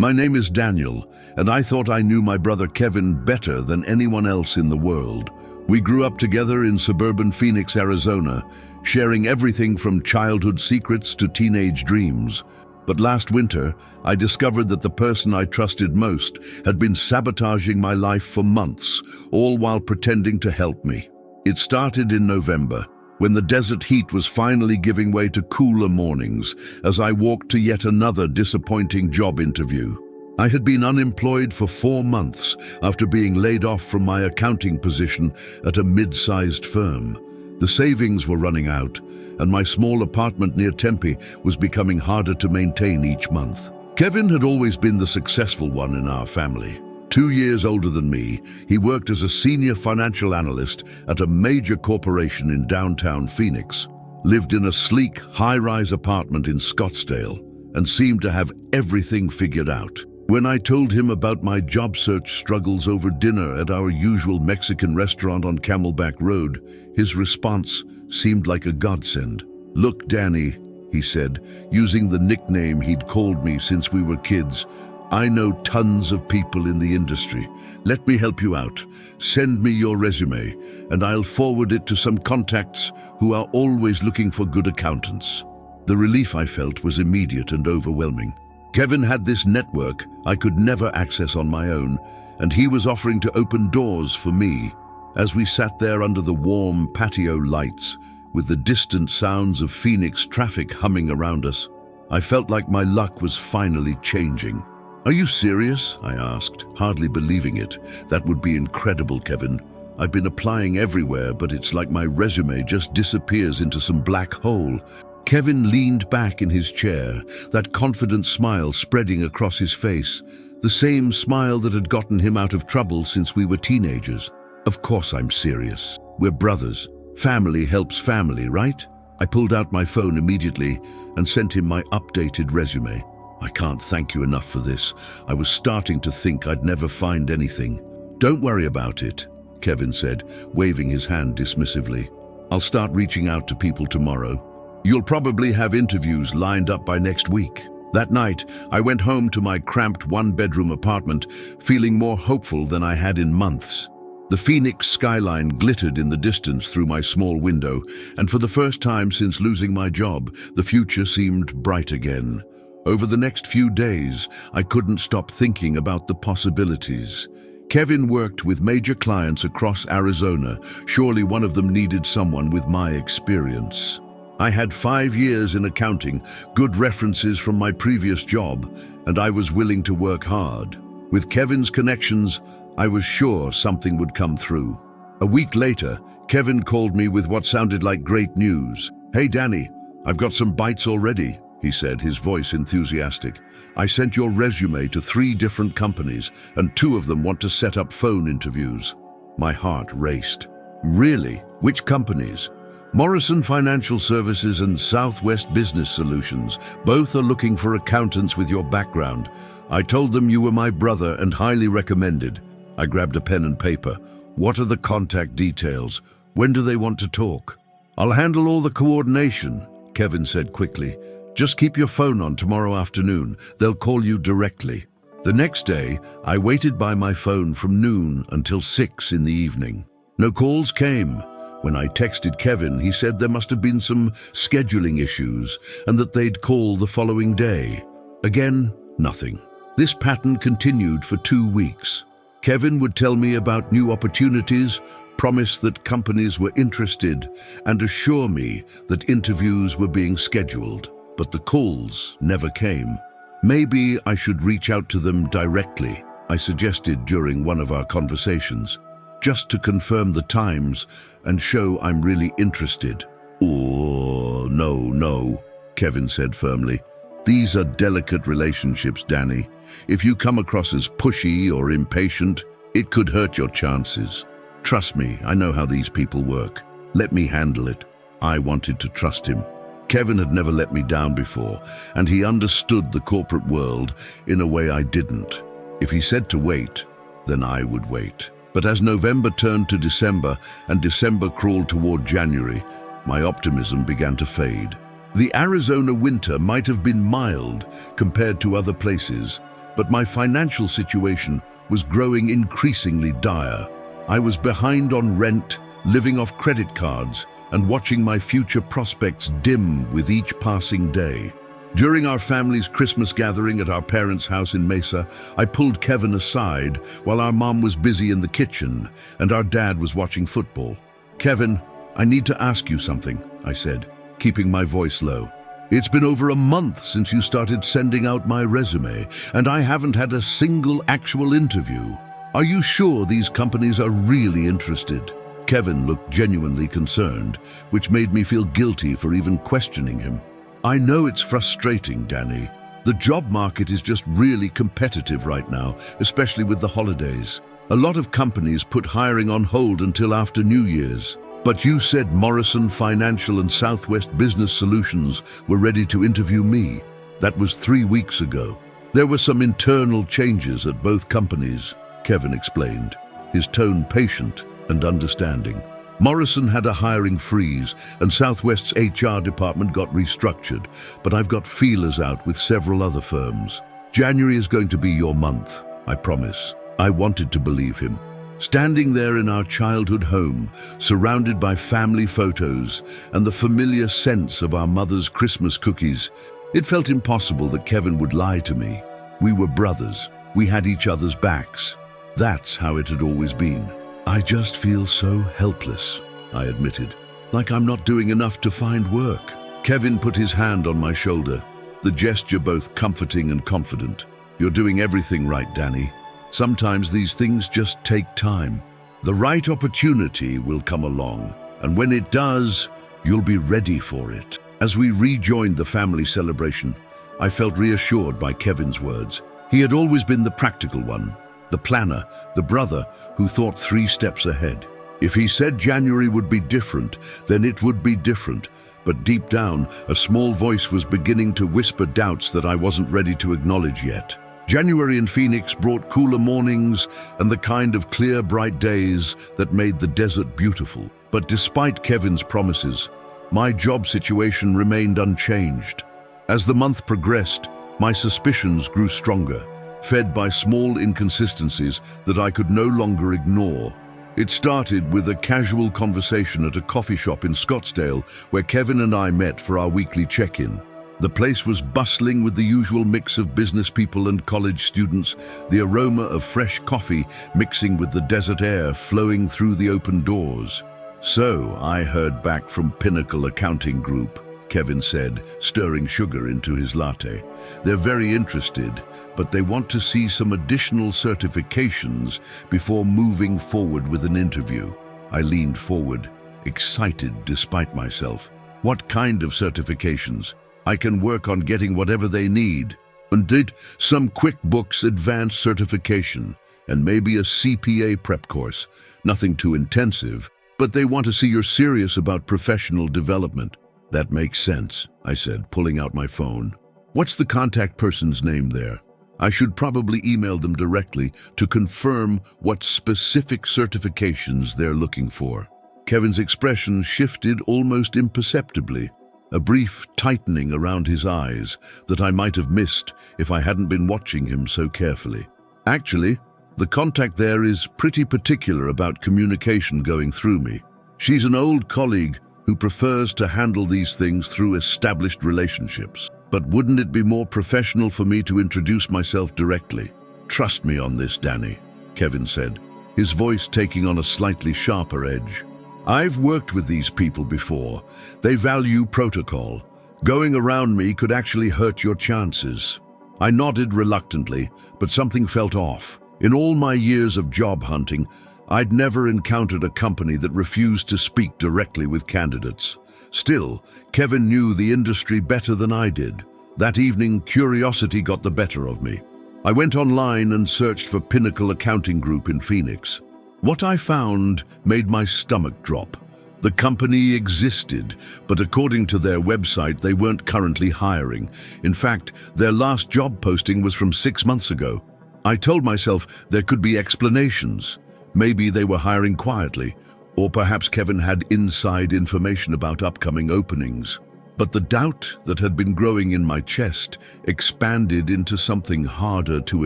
My name is Daniel, and I thought I knew my brother Kevin better than anyone else in the world. We grew up together in suburban Phoenix, Arizona, sharing everything from childhood secrets to teenage dreams. But last winter, I discovered that the person I trusted most had been sabotaging my life for months, all while pretending to help me. It started in November, when the desert heat was finally giving way to cooler mornings, as I walked to yet another disappointing job interview. I had been unemployed for 4 months after being laid off from my accounting position at a mid-sized firm. The savings were running out, and my small apartment near Tempe was becoming harder to maintain each month. Kevin had always been the successful one in our family. 2 years older than me, he worked as a senior financial analyst at a major corporation in downtown Phoenix, lived in a sleek, high-rise apartment in Scottsdale, and seemed to have everything figured out. When I told him about my job search struggles over dinner at our usual Mexican restaurant on Camelback Road, his response seemed like a godsend. "Look, Danny," he said, using the nickname he'd called me since we were kids, "I know tons of people in the industry. Let me help you out. Send me your resume, and I'll forward it to some contacts who are always looking for good accountants." The relief I felt was immediate and overwhelming. Kevin had this network I could never access on my own, and he was offering to open doors for me. As we sat there under the warm patio lights, with the distant sounds of Phoenix traffic humming around us, I felt like my luck was finally changing. "Are you serious?" I asked, hardly believing it. "That would be incredible, Kevin. I've been applying everywhere, but it's like my resume just disappears into some black hole." Kevin leaned back in his chair, that confident smile spreading across his face, the same smile that had gotten him out of trouble since we were teenagers. "Of course I'm serious. We're brothers. Family helps family, right?" I pulled out my phone immediately and sent him my updated resume. "I can't thank you enough for this. I was starting to think I'd never find anything." "Don't worry about it," Kevin said, waving his hand dismissively. "I'll start reaching out to people tomorrow. You'll probably have interviews lined up by next week." That night, I went home to my cramped one-bedroom apartment, feeling more hopeful than I had in months. The Phoenix skyline glittered in the distance through my small window, and for the first time since losing my job, the future seemed bright again. Over the next few days, I couldn't stop thinking about the possibilities. Kevin worked with major clients across Arizona. Surely one of them needed someone with my experience. I had 5 years in accounting, good references from my previous job, and I was willing to work hard. With Kevin's connections, I was sure something would come through. A week later, Kevin called me with what sounded like great news. "Hey Danny, I've got some bites already," he said, his voice enthusiastic. "I sent your resume to 3 different companies, and 2 of them want to set up phone interviews." My heart raced. "Really? Which companies?" "Morrison Financial Services and Southwest Business Solutions. Both are looking for accountants with your background. I told them you were my brother and highly recommended." I grabbed a pen and paper. "What are the contact details? When do they want to talk?" "I'll handle all the coordination," Kevin said quickly. "Just keep your phone on tomorrow afternoon. They'll call you directly." The next day, I waited by my phone from noon until 6 in the evening. No calls came. When I texted Kevin, he said there must have been some scheduling issues and that they'd call the following day. Again, nothing. This pattern continued for 2 weeks. Kevin would tell me about new opportunities, promise that companies were interested, and assure me that interviews were being scheduled. But the calls never came. "Maybe I should reach out to them directly," I suggested during one of our conversations, "just to confirm the times and show I'm really interested." "Oh, no," Kevin said firmly. "These are delicate relationships, Danny. If you come across as pushy or impatient, it could hurt your chances. Trust me, I know how these people work. Let me handle it." I wanted to trust him. Kevin had never let me down before, and he understood the corporate world in a way I didn't. If he said to wait, then I would wait. But as November turned to December and December crawled toward January, my optimism began to fade. The Arizona winter might have been mild compared to other places, but my financial situation was growing increasingly dire. I was behind on rent, living off credit cards, and watching my future prospects dim with each passing day. During our family's Christmas gathering at our parents' house in Mesa, I pulled Kevin aside while our mom was busy in the kitchen and our dad was watching football. "Kevin, I need to ask you something," I said, keeping my voice low. "It's been over a month since you started sending out my resume, and I haven't had a single actual interview. Are you sure these companies are really interested?" Kevin looked genuinely concerned, which made me feel guilty for even questioning him. "I know it's frustrating, Danny. The job market is just really competitive right now, especially with the holidays. A lot of companies put hiring on hold until after New Year's. But you said Morrison Financial and Southwest Business Solutions were ready to interview me. That was 3 weeks ago. There were some internal changes at both companies," Kevin explained, his tone patient and understanding. "Morrison had a hiring freeze and Southwest's HR department got restructured, but I've got feelers out with several other firms. January is going to be your month, I promise." I wanted to believe him. Standing there in our childhood home, surrounded by family photos and the familiar scents of our mother's Christmas cookies, it felt impossible that Kevin would lie to me. We were brothers. We had each other's backs. That's how it had always been. "I just feel so helpless," I admitted, "like I'm not doing enough to find work." Kevin put his hand on my shoulder, the gesture both comforting and confident. "You're doing everything right, Danny. Sometimes these things just take time. The right opportunity will come along, and when it does, you'll be ready for it." As we rejoined the family celebration, I felt reassured by Kevin's words. He had always been the practical one, the planner, the brother who thought 3 steps ahead. If he said January would be different, then it would be different. But deep down, a small voice was beginning to whisper doubts that I wasn't ready to acknowledge yet. January in Phoenix brought cooler mornings and the kind of clear, bright days that made the desert beautiful. But despite Kevin's promises, my job situation remained unchanged. As the month progressed, my suspicions grew stronger, fed by small inconsistencies that I could no longer ignore. It started with a casual conversation at a coffee shop in Scottsdale where Kevin and I met for our weekly check-in. The place was bustling with the usual mix of business people and college students, the aroma of fresh coffee mixing with the desert air flowing through the open doors. "So I heard back from Pinnacle Accounting Group," Kevin said, stirring sugar into his latte. "They're very interested, but they want to see some additional certifications before moving forward with an interview." I leaned forward, excited despite myself. "What kind of certifications? I can work on getting whatever they need." "And did some QuickBooks advanced certification and maybe a CPA prep course. Nothing too intensive, but they want to see you're serious about professional development." "That makes sense," I said, pulling out my phone. "What's the contact person's name there? I should probably email them directly to confirm what specific certifications they're looking for." Kevin's expression shifted almost imperceptibly, a brief tightening around his eyes that I might have missed if I hadn't been watching him so carefully. "Actually, the contact there is pretty particular about communication going through me. She's an old colleague who prefers to handle these things through established relationships. But wouldn't it be more professional for me to introduce myself directly?" "Trust me on this, Danny," Kevin said, his voice taking on a slightly sharper edge. "I've worked with these people before. They value protocol. Going around me could actually hurt your chances." I nodded reluctantly, but something felt off. In all my years of job hunting, I'd never encountered a company that refused to speak directly with candidates. Still, Kevin knew the industry better than I did. That evening, curiosity got the better of me. I went online and searched for Pinnacle Accounting Group in Phoenix. What I found made my stomach drop. The company existed, but according to their website, they weren't currently hiring. In fact, their last job posting was from 6 months ago. I told myself there could be explanations. Maybe they were hiring quietly, or perhaps Kevin had inside information about upcoming openings. But the doubt that had been growing in my chest expanded into something harder to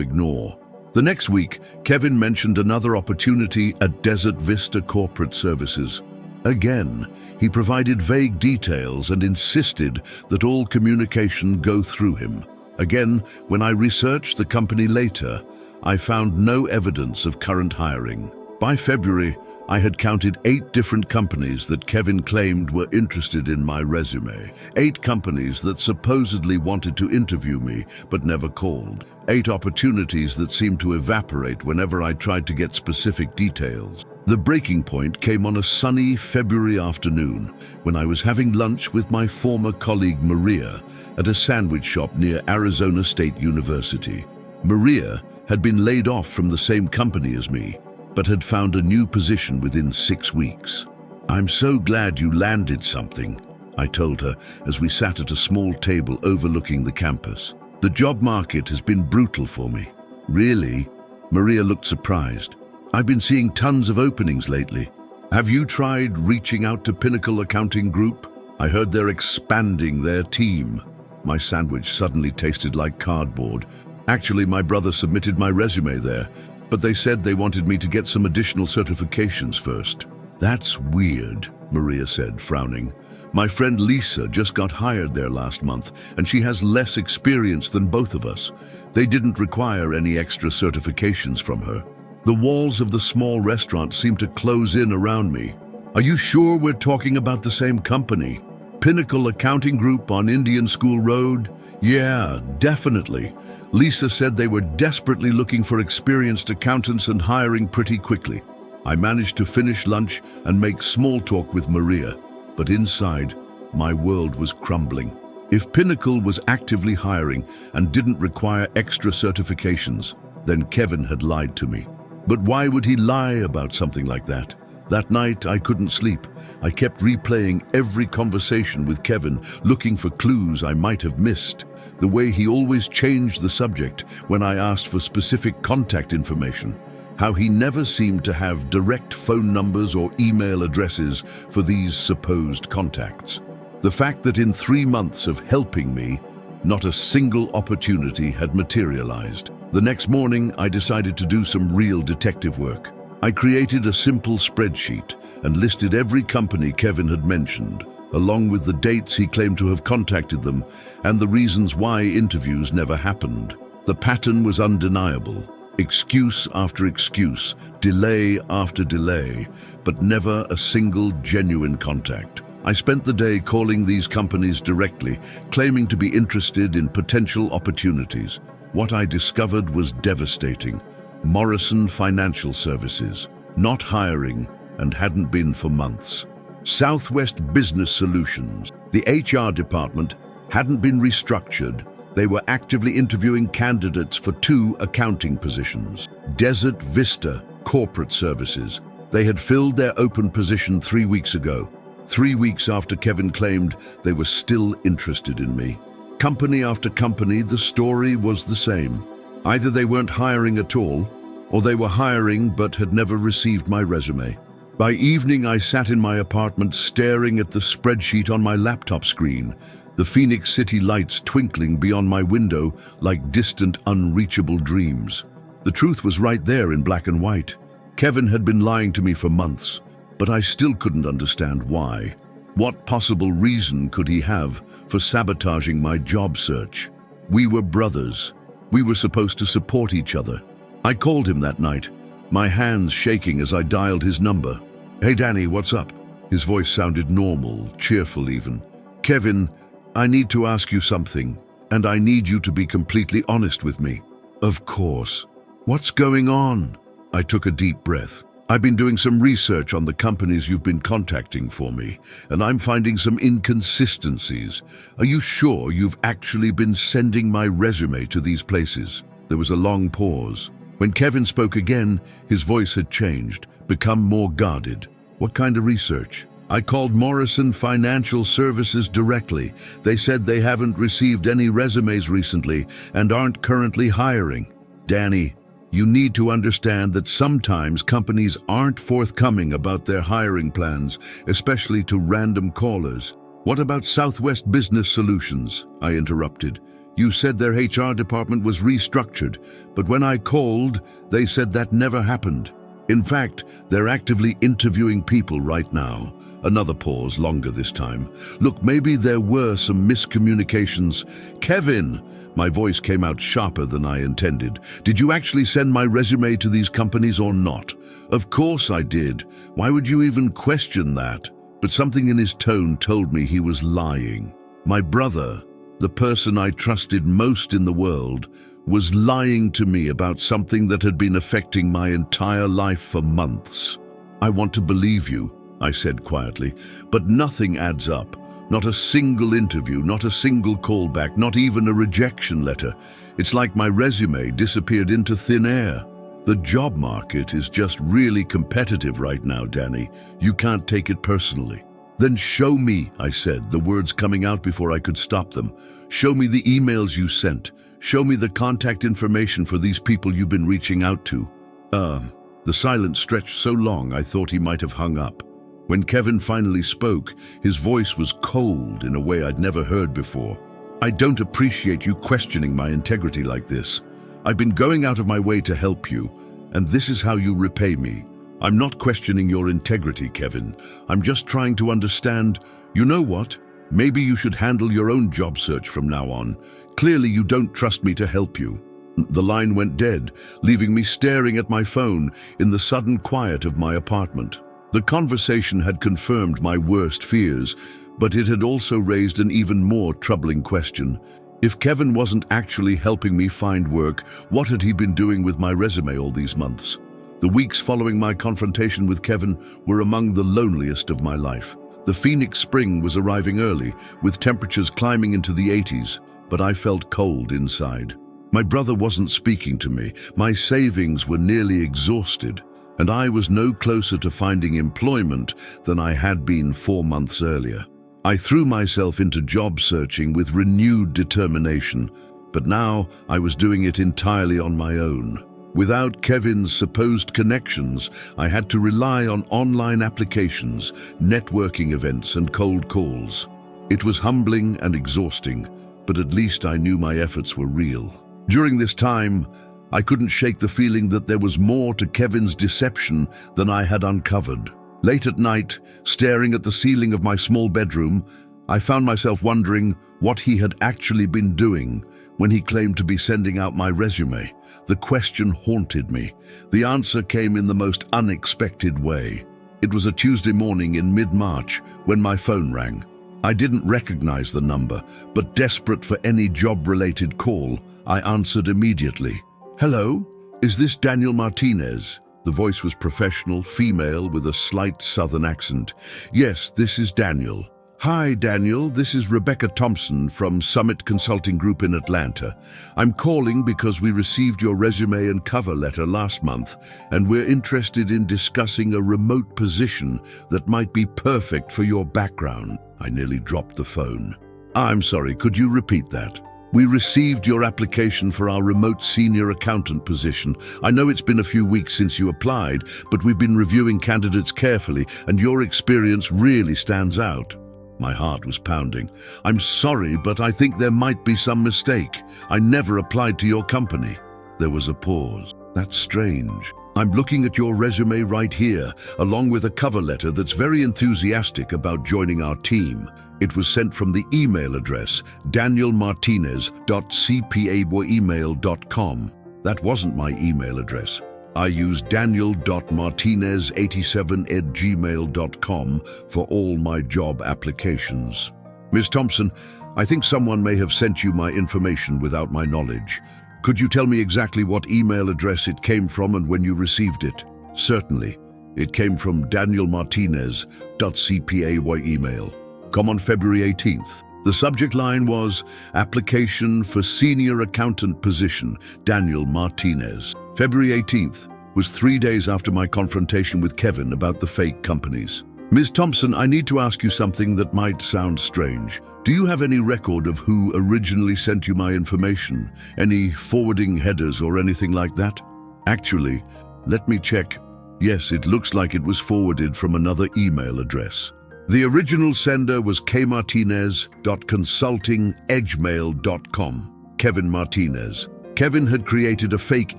ignore. The next week, Kevin mentioned another opportunity at Desert Vista Corporate Services. Again, he provided vague details and insisted that all communication go through him. Again, when I researched the company later, I found no evidence of current hiring. By February, I had counted 8 different companies that Kevin claimed were interested in my resume. 8 companies that supposedly wanted to interview me but never called. 8 opportunities that seemed to evaporate whenever I tried to get specific details. The breaking point came on a sunny February afternoon when I was having lunch with my former colleague Maria at a sandwich shop near Arizona State University. Maria had been laid off from the same company as me, but had found a new position within 6 weeks. "I'm so glad you landed something," I told her as we sat at a small table overlooking the campus. "The job market has been brutal for me." "Really?" Maria looked surprised. "I've been seeing tons of openings lately. Have you tried reaching out to Pinnacle Accounting Group? I heard they're expanding their team." My sandwich suddenly tasted like cardboard. "Actually, my brother submitted my resume there, but they said they wanted me to get some additional certifications first." "That's weird," Maria said, frowning. "My friend Lisa just got hired there last month, and she has less experience than both of us. They didn't require any extra certifications from her." The walls of the small restaurant seemed to close in around me. "Are you sure we're talking about the same company? Pinnacle Accounting Group on Indian School Road?" "Yeah, definitely. Lisa said they were desperately looking for experienced accountants and hiring pretty quickly." I managed to finish lunch and make small talk with Maria, but inside, my world was crumbling. If Pinnacle was actively hiring and didn't require extra certifications, then Kevin had lied to me. But why would he lie about something like that? That night, I couldn't sleep. I kept replaying every conversation with Kevin, looking for clues I might have missed. The way he always changed the subject when I asked for specific contact information. How he never seemed to have direct phone numbers or email addresses for these supposed contacts. The fact that in 3 months of helping me, not a single opportunity had materialized. The next morning, I decided to do some real detective work. I created a simple spreadsheet and listed every company Kevin had mentioned, along with the dates he claimed to have contacted them and the reasons why interviews never happened. The pattern was undeniable. Excuse after excuse, delay after delay, but never a single genuine contact. I spent the day calling these companies directly, claiming to be interested in potential opportunities. What I discovered was devastating. Morrison Financial Services, not hiring, and hadn't been for months. Southwest Business Solutions, the HR department, hadn't been restructured. They were actively interviewing candidates for 2 accounting positions. Desert Vista Corporate Services, they had filled their open position 3 weeks ago. 3 weeks after Kevin claimed they were still interested in me. Company after company, the story was the same. Either they weren't hiring at all, or they were hiring but had never received my resume. By evening, I sat in my apartment staring at the spreadsheet on my laptop screen, the Phoenix City lights twinkling beyond my window like distant, unreachable dreams. The truth was right there in black and white. Kevin had been lying to me for months, but I still couldn't understand why. What possible reason could he have for sabotaging my job search? We were brothers. We were supposed to support each other. I called him that night, my hands shaking as I dialed his number. "Hey Danny, what's up?" His voice sounded normal, cheerful even. "Kevin, I need to ask you something, and I need you to be completely honest with me." "Of course. What's going on?" I took a deep breath. "I've been doing some research on the companies you've been contacting for me, and I'm finding some inconsistencies. Are you sure you've actually been sending my resume to these places?" There was a long pause. When Kevin spoke again, his voice had changed, become more guarded. "What kind of research?" "I called Morrison Financial Services directly. They said they haven't received any resumes recently and aren't currently hiring." "Danny, you need to understand that sometimes companies aren't forthcoming about their hiring plans, especially to random callers. What about Southwest Business Solutions? I interrupted. You said their HR department was restructured, but when I called, they said that never happened. In fact, they're actively interviewing people right now. Another pause, longer this time. Look, maybe there were some miscommunications. Kevin! My voice came out sharper than I intended. Did you actually send my resume to these companies or not? Of course I did. Why would you even question that? But something in his tone told me he was lying. My brother, the person I trusted most in the world, was lying to me about something that had been affecting my entire life for months. I want to believe you, I said quietly, but nothing adds up. Not a single interview, not a single callback, not even a rejection letter. It's like my resume disappeared into thin air. The job market is just really competitive right now, Danny. You can't take it personally. Then show me, I said, the words coming out before I could stop them. Show me the emails you sent. Show me the contact information for these people you've been reaching out to. The silence stretched so long I thought he might have hung up. When Kevin finally spoke, his voice was cold in a way I'd never heard before. I don't appreciate you questioning my integrity like this. I've been going out of my way to help you, and this is how you repay me. I'm not questioning your integrity, Kevin. I'm just trying to understand. You know what? Maybe you should handle your own job search from now on. Clearly you don't trust me to help you. The line went dead, leaving me staring at my phone in the sudden quiet of my apartment. The conversation had confirmed my worst fears, but it had also raised an even more troubling question. If Kevin wasn't actually helping me find work, what had he been doing with my resume all these months? The weeks following my confrontation with Kevin were among the loneliest of my life. The Phoenix spring was arriving early, with temperatures climbing into the 80s, but I felt cold inside. My brother wasn't speaking to me. My savings were nearly exhausted, and I was no closer to finding employment than I had been 4 months earlier. I threw myself into job searching with renewed determination, but now I was doing it entirely on my own. Without Kevin's supposed connections, I had to rely on online applications, networking events, and cold calls. It was humbling and exhausting, but at least I knew my efforts were real. During this time, I couldn't shake the feeling that there was more to Kevin's deception than I had uncovered. Late at night, staring at the ceiling of my small bedroom, I found myself wondering what he had actually been doing when he claimed to be sending out my resume. The question haunted me. The answer came in the most unexpected way. It was a Tuesday morning in mid-March when my phone rang. I didn't recognize the number, but desperate for any job-related call, I answered immediately. Hello, is this Daniel Martinez? The voice was professional, female, with a slight southern accent. Yes, this is Daniel. Hi, Daniel. This is Rebecca Thompson from Summit Consulting Group in Atlanta. I'm calling because we received your resume and cover letter last month, and we're interested in discussing a remote position that might be perfect for your background. I nearly dropped the phone. I'm sorry, could you repeat that? We received your application for our remote senior accountant position. I know it's been a few weeks since you applied, but we've been reviewing candidates carefully, and your experience really stands out. My heart was pounding. I'm sorry, but I think there might be some mistake. I never applied to your company. There was a pause. That's strange. I'm looking at your resume right here, along with a cover letter that's very enthusiastic about joining our team. It was sent from the email address danielmartinez.cpa@email.com. That wasn't my email address. I used daniel.martinez87@gmail.com for all my job applications. Ms. Thompson, I think someone may have sent you my information without my knowledge. Could you tell me exactly what email address it came from and when you received it? Certainly. It came from danielmartinez.cpa@email. Come on February 18th. The subject line was Application for Senior Accountant Position, Daniel Martinez. February 18th was 3 days after my confrontation with Kevin about the fake companies. Ms. Thompson, I need to ask you something that might sound strange. Do you have any record of who originally sent you my information? Any forwarding headers or anything like that? Actually, let me check. Yes, it looks like it was forwarded from another email address. The original sender was kmartinez.consulting@edgemail.com. Kevin Martinez. Kevin had created a fake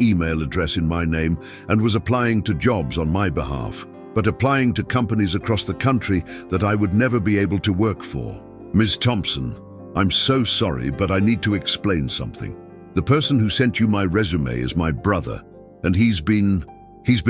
email address in my name and was applying to jobs on my behalf, but applying to companies across the country that I would never be able to work for. Ms. Thompson, I'm so sorry, but I need to explain something. The person who sent you my resume is my brother, and he's been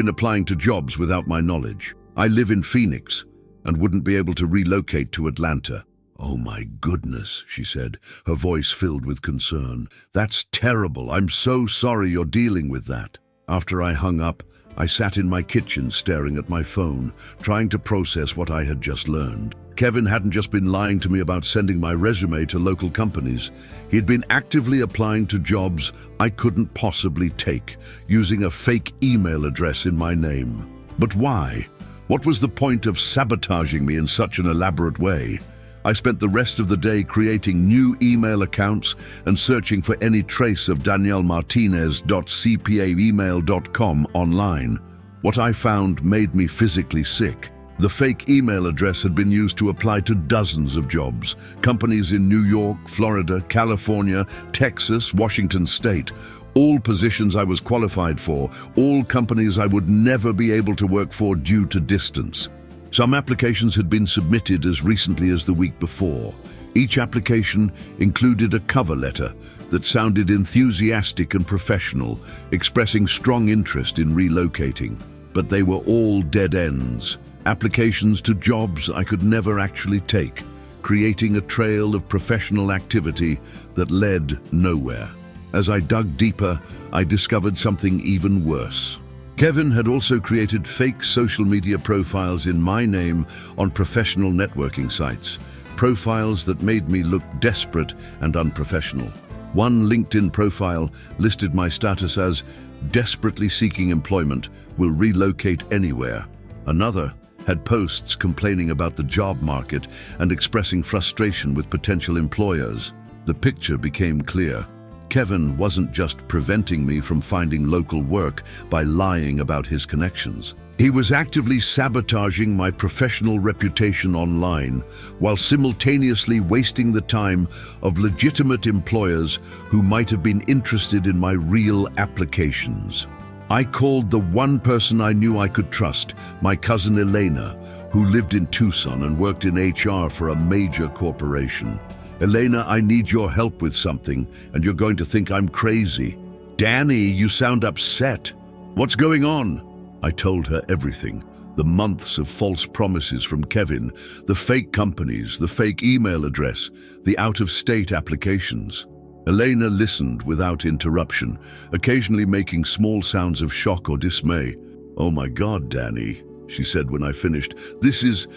applying to jobs without my knowledge. I live in Phoenix and wouldn't be able to relocate to Atlanta. Oh my goodness, she said, her voice filled with concern. That's terrible. I'm so sorry you're dealing with that. After I hung up, I sat in my kitchen staring at my phone, trying to process what I had just learned. Kevin hadn't just been lying to me about sending my resume to local companies. He'd been actively applying to jobs I couldn't possibly take, using a fake email address in my name. But why? What was the point of sabotaging me in such an elaborate way? I spent the rest of the day creating new email accounts and searching for any trace of daniellemartinez.cpaemail.com online. What I found made me physically sick. The fake email address had been used to apply to dozens of jobs, companies in New York, Florida, California, Texas, Washington State. All positions I was qualified for, all companies I would never be able to work for due to distance. Some applications had been submitted as recently as the week before. Each application included a cover letter that sounded enthusiastic and professional, expressing strong interest in relocating. But they were all dead ends, applications to jobs I could never actually take, creating a trail of professional activity that led nowhere. As I dug deeper, I discovered something even worse. Kevin had also created fake social media profiles in my name on professional networking sites, profiles that made me look desperate and unprofessional. One LinkedIn profile listed my status as desperately seeking employment, will relocate anywhere. Another had posts complaining about the job market and expressing frustration with potential employers. The picture became clear. Kevin wasn't just preventing me from finding local work by lying about his connections. He was actively sabotaging my professional reputation online while simultaneously wasting the time of legitimate employers who might have been interested in my real applications. I called the one person I knew I could trust, my cousin Elena, who lived in Tucson and worked in HR for a major corporation. Elena, I need your help with something, and you're going to think I'm crazy. Danny, you sound upset. What's going on? I told her everything. The months of false promises from Kevin, the fake companies, the fake email address, the out-of-state applications. Elena listened without interruption, occasionally making small sounds of shock or dismay. Oh my God, Danny, she said when I finished. This is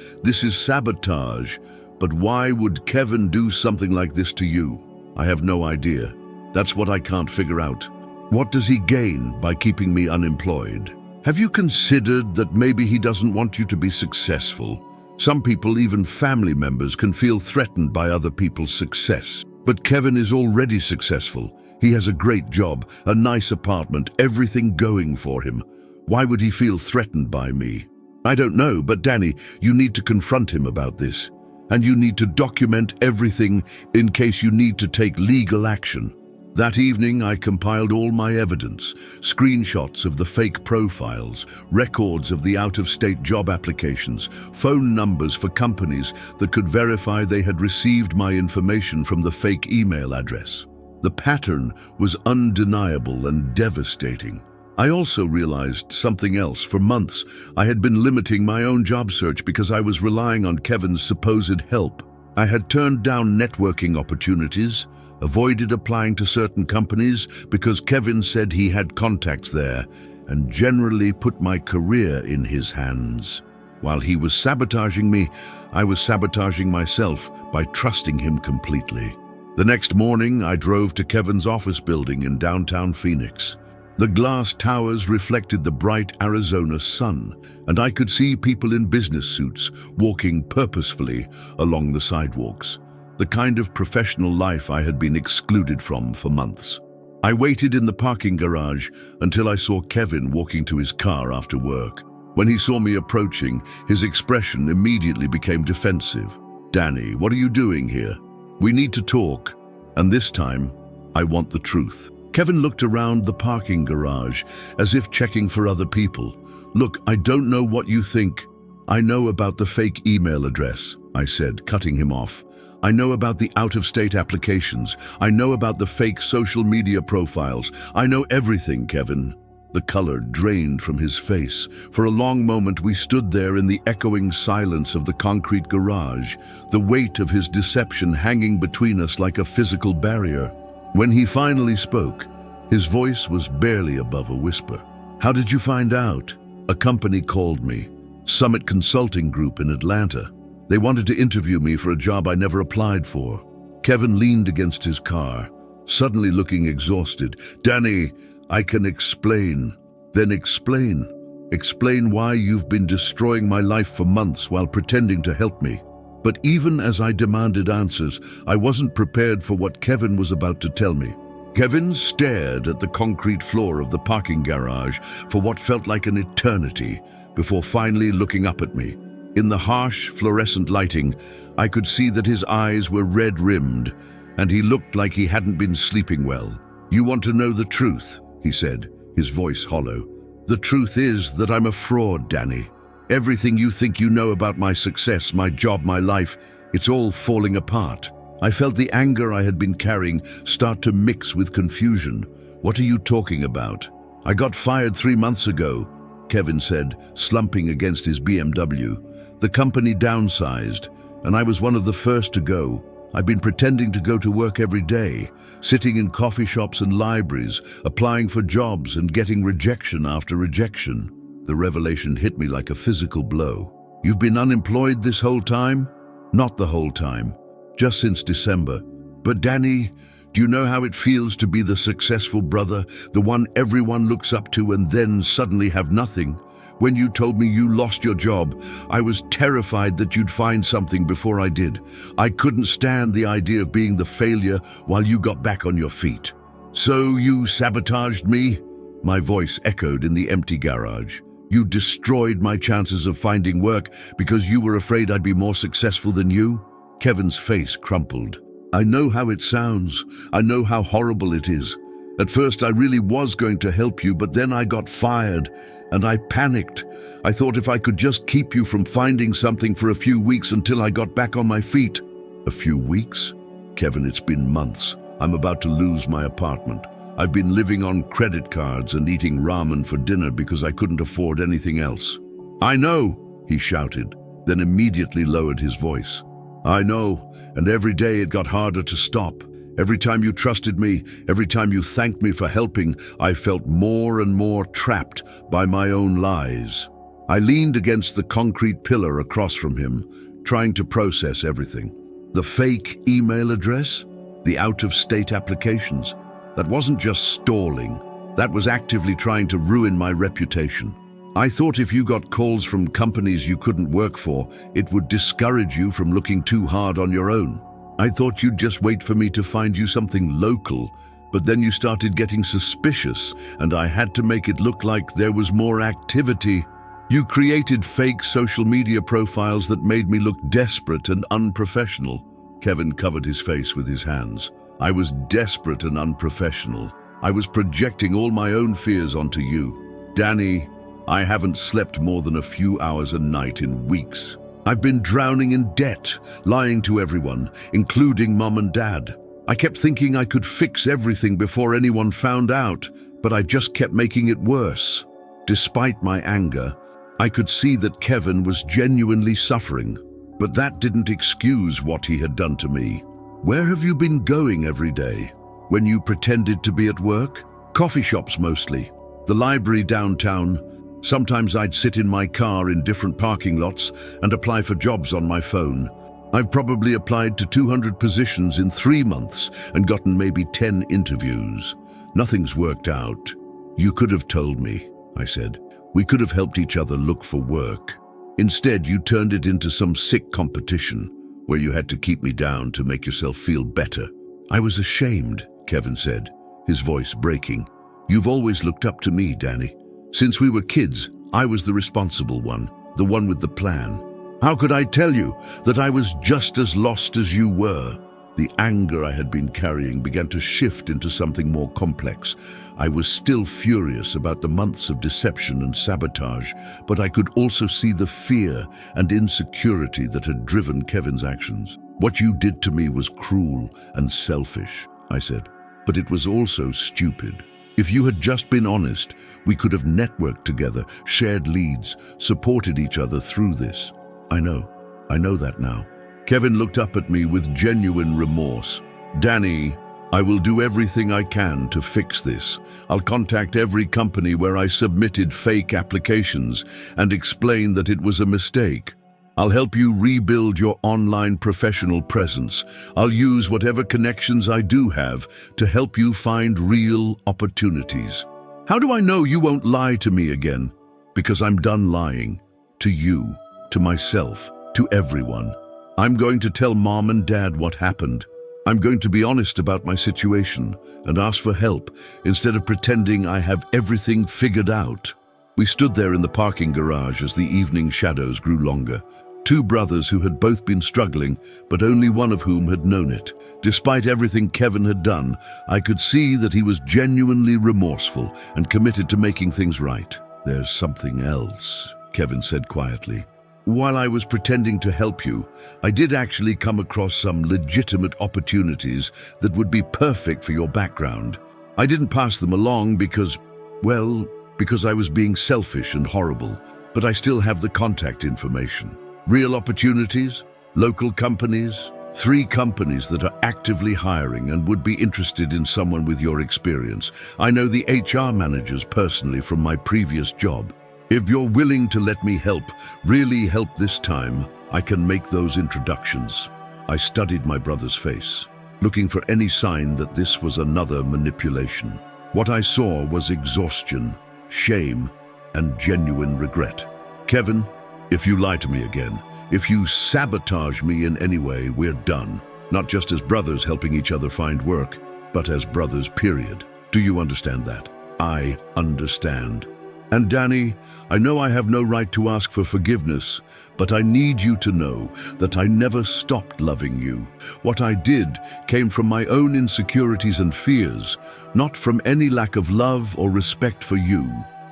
sabotage. But why would Kevin do something like this to you? I have no idea. That's what I can't figure out. What does he gain by keeping me unemployed? Have you considered that maybe he doesn't want you to be successful? Some people, even family members, can feel threatened by other people's success. But Kevin is already successful. He has a great job, a nice apartment, everything going for him. Why would he feel threatened by me? I don't know, but Danny, you need to confront him about this. And you need to document everything in case you need to take legal action. That evening, I compiled all my evidence, screenshots of the fake profiles, records of the out-of-state job applications, phone numbers for companies that could verify they had received my information from the fake email address. The pattern was undeniable and devastating. I also realized something else. For months, I had been limiting my own job search because I was relying on Kevin's supposed help. I had turned down networking opportunities, avoided applying to certain companies because Kevin said he had contacts there, and generally put my career in his hands. While he was sabotaging me, I was sabotaging myself by trusting him completely. The next morning, I drove to Kevin's office building in downtown Phoenix. The glass towers reflected the bright Arizona sun, and I could see people in business suits walking purposefully along the sidewalks, the kind of professional life I had been excluded from for months. I waited in the parking garage until I saw Kevin walking to his car after work. When he saw me approaching, his expression immediately became defensive. "Danny, what are you doing here? We need to talk. And this time, I want the truth." Kevin looked around the parking garage, as if checking for other people. "Look, I don't know what you think. I know about the fake email address," I said, cutting him off. "I know about the out-of-state applications. I know about the fake social media profiles. I know everything, Kevin." The color drained from his face. For a long moment we stood there in the echoing silence of the concrete garage, the weight of his deception hanging between us like a physical barrier. When he finally spoke, his voice was barely above a whisper. "How did you find out?" "A company called me, Summit Consulting Group in Atlanta. They wanted to interview me for a job I never applied for." Kevin leaned against his car, suddenly looking exhausted. "Danny, I can explain." "Then explain. Explain why you've been destroying my life for months while pretending to help me." But even as I demanded answers, I wasn't prepared for what Kevin was about to tell me. Kevin stared at the concrete floor of the parking garage for what felt like an eternity before finally looking up at me. In the harsh, fluorescent lighting, I could see that his eyes were red-rimmed, and he looked like he hadn't been sleeping well. "You want to know the truth," he said, his voice hollow. "The truth is that I'm a fraud, Danny. Everything you think you know about my success, my job, my life, it's all falling apart." I felt the anger I had been carrying start to mix with confusion. "What are you talking about?" "I got fired 3 months ago," Kevin said, slumping against his BMW. "The company downsized, and I was one of the first to go. I've been pretending to go to work every day, sitting in coffee shops and libraries, applying for jobs and getting rejection after rejection." The revelation hit me like a physical blow. "You've been unemployed this whole time?" "Not the whole time. Just since December. But Danny, do you know how it feels to be the successful brother, the one everyone looks up to, and then suddenly have nothing? When you told me you lost your job, I was terrified that you'd find something before I did. I couldn't stand the idea of being the failure while you got back on your feet. So you sabotaged me?" My voice echoed in the empty garage. "You destroyed my chances of finding work because you were afraid I'd be more successful than you?" Kevin's face crumpled. "I know how it sounds. I know how horrible it is. At first I really was going to help you, but then I got fired, and I panicked. I thought if I could just keep you from finding something for a few weeks until I got back on my feet." "A few weeks? Kevin, it's been months. I'm about to lose my apartment. I've been living on credit cards and eating ramen for dinner because I couldn't afford anything else." "I know," he shouted, then immediately lowered his voice. "I know, and every day it got harder to stop. Every time you trusted me, every time you thanked me for helping, I felt more and more trapped by my own lies." I leaned against the concrete pillar across from him, trying to process everything. The fake email address, the out-of-state applications. That wasn't just stalling, that was actively trying to ruin my reputation. I thought if you got calls from companies you couldn't work for, it would discourage you from looking too hard on your own. I thought you'd just wait for me to find you something local, but then you started getting suspicious, and I had to make it look like there was more activity. You created fake social media profiles that made me look desperate and unprofessional." Kevin covered his face with his hands. "I was desperate and unprofessional. I was projecting all my own fears onto you. Danny, I haven't slept more than a few hours a night in weeks. I've been drowning in debt, lying to everyone, including Mom and Dad. I kept thinking I could fix everything before anyone found out, but I just kept making it worse." Despite my anger, I could see that Kevin was genuinely suffering, but that didn't excuse what he had done to me. "Where have you been going every day? When you pretended to be at work?" "Coffee shops mostly. The library downtown. Sometimes I'd sit in my car in different parking lots and apply for jobs on my phone. I've probably applied to 200 positions in 3 months and gotten maybe 10 interviews. Nothing's worked out." "You could have told me," I said. "We could have helped each other look for work. Instead, you turned it into some sick competition where you had to keep me down to make yourself feel better." "I was ashamed," Kevin said, his voice breaking. "You've always looked up to me, Danny. Since we were kids, I was the responsible one, the one with the plan. How could I tell you that I was just as lost as you were? The anger I had been carrying began to shift into something more complex. I was still furious about the months of deception and sabotage, but I could also see the fear and insecurity that had driven Kevin's actions. What you did to me was cruel and selfish, I said, but it was also stupid. If you had just been honest, we could have networked together, shared leads, supported each other through this. I know that now. Kevin looked up at me with genuine remorse. Danny, I will do everything I can to fix this. I'll contact every company where I submitted fake applications and explain that it was a mistake. I'll help you rebuild your online professional presence. I'll use whatever connections I do have to help you find real opportunities. How do I know you won't lie to me again? Because I'm done lying. To you, to myself, to everyone. I'm going to tell Mom and Dad what happened. I'm going to be honest about my situation and ask for help instead of pretending I have everything figured out. We stood there in the parking garage as the evening shadows grew longer. Two brothers who had both been struggling, but only one of whom had known it. Despite everything Kevin had done, I could see that he was genuinely remorseful and committed to making things right. There's something else, Kevin said quietly. While I was pretending to help you, I did actually come across some legitimate opportunities that would be perfect for your background. I didn't pass them along because I was being selfish and horrible, but I still have the contact information. Real opportunities, local companies, 3 companies that are actively hiring and would be interested in someone with your experience. I know the HR managers personally from my previous job. If you're willing to let me help, really help this time, I can make those introductions. I studied my brother's face, looking for any sign that this was another manipulation. What I saw was exhaustion, shame, and genuine regret. Kevin, if you lie to me again, if you sabotage me in any way, we're done. Not just as brothers helping each other find work, but as brothers, period. Do you understand that? I understand. And Danny, I know I have no right to ask for forgiveness, but I need you to know that I never stopped loving you. What I did came from my own insecurities and fears, not from any lack of love or respect for you.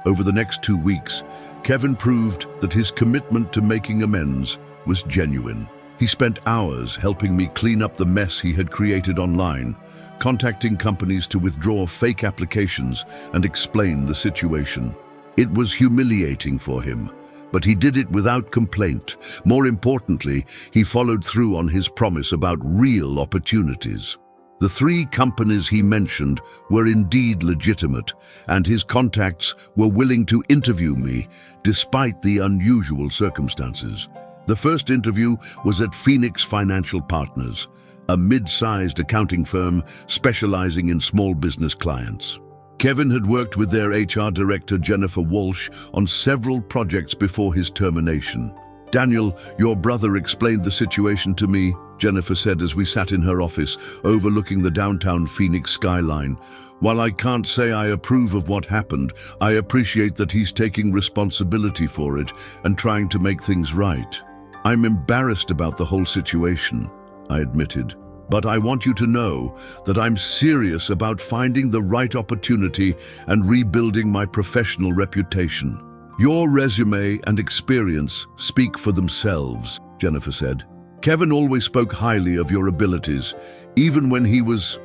Over the next 2 weeks, Kevin proved that his commitment to making amends was genuine. He spent hours helping me clean up the mess he had created online, contacting companies to withdraw fake applications and explain the situation. It was humiliating for him, but he did it without complaint. More importantly, he followed through on his promise about real opportunities. The 3 companies he mentioned were indeed legitimate, and his contacts were willing to interview me despite the unusual circumstances. The first interview was at Phoenix Financial Partners, a mid-sized accounting firm specializing in small business clients. Kevin had worked with their HR director, Jennifer Walsh, on several projects before his termination. Daniel, your brother explained the situation to me, Jennifer said as we sat in her office, overlooking the downtown Phoenix skyline. While I can't say I approve of what happened, I appreciate that he's taking responsibility for it and trying to make things right. I'm embarrassed about the whole situation, I admitted. But I want you to know that I'm serious about finding the right opportunity and rebuilding my professional reputation. Your resume and experience speak for themselves, Jennifer said. Kevin always spoke highly of your abilities, even when he was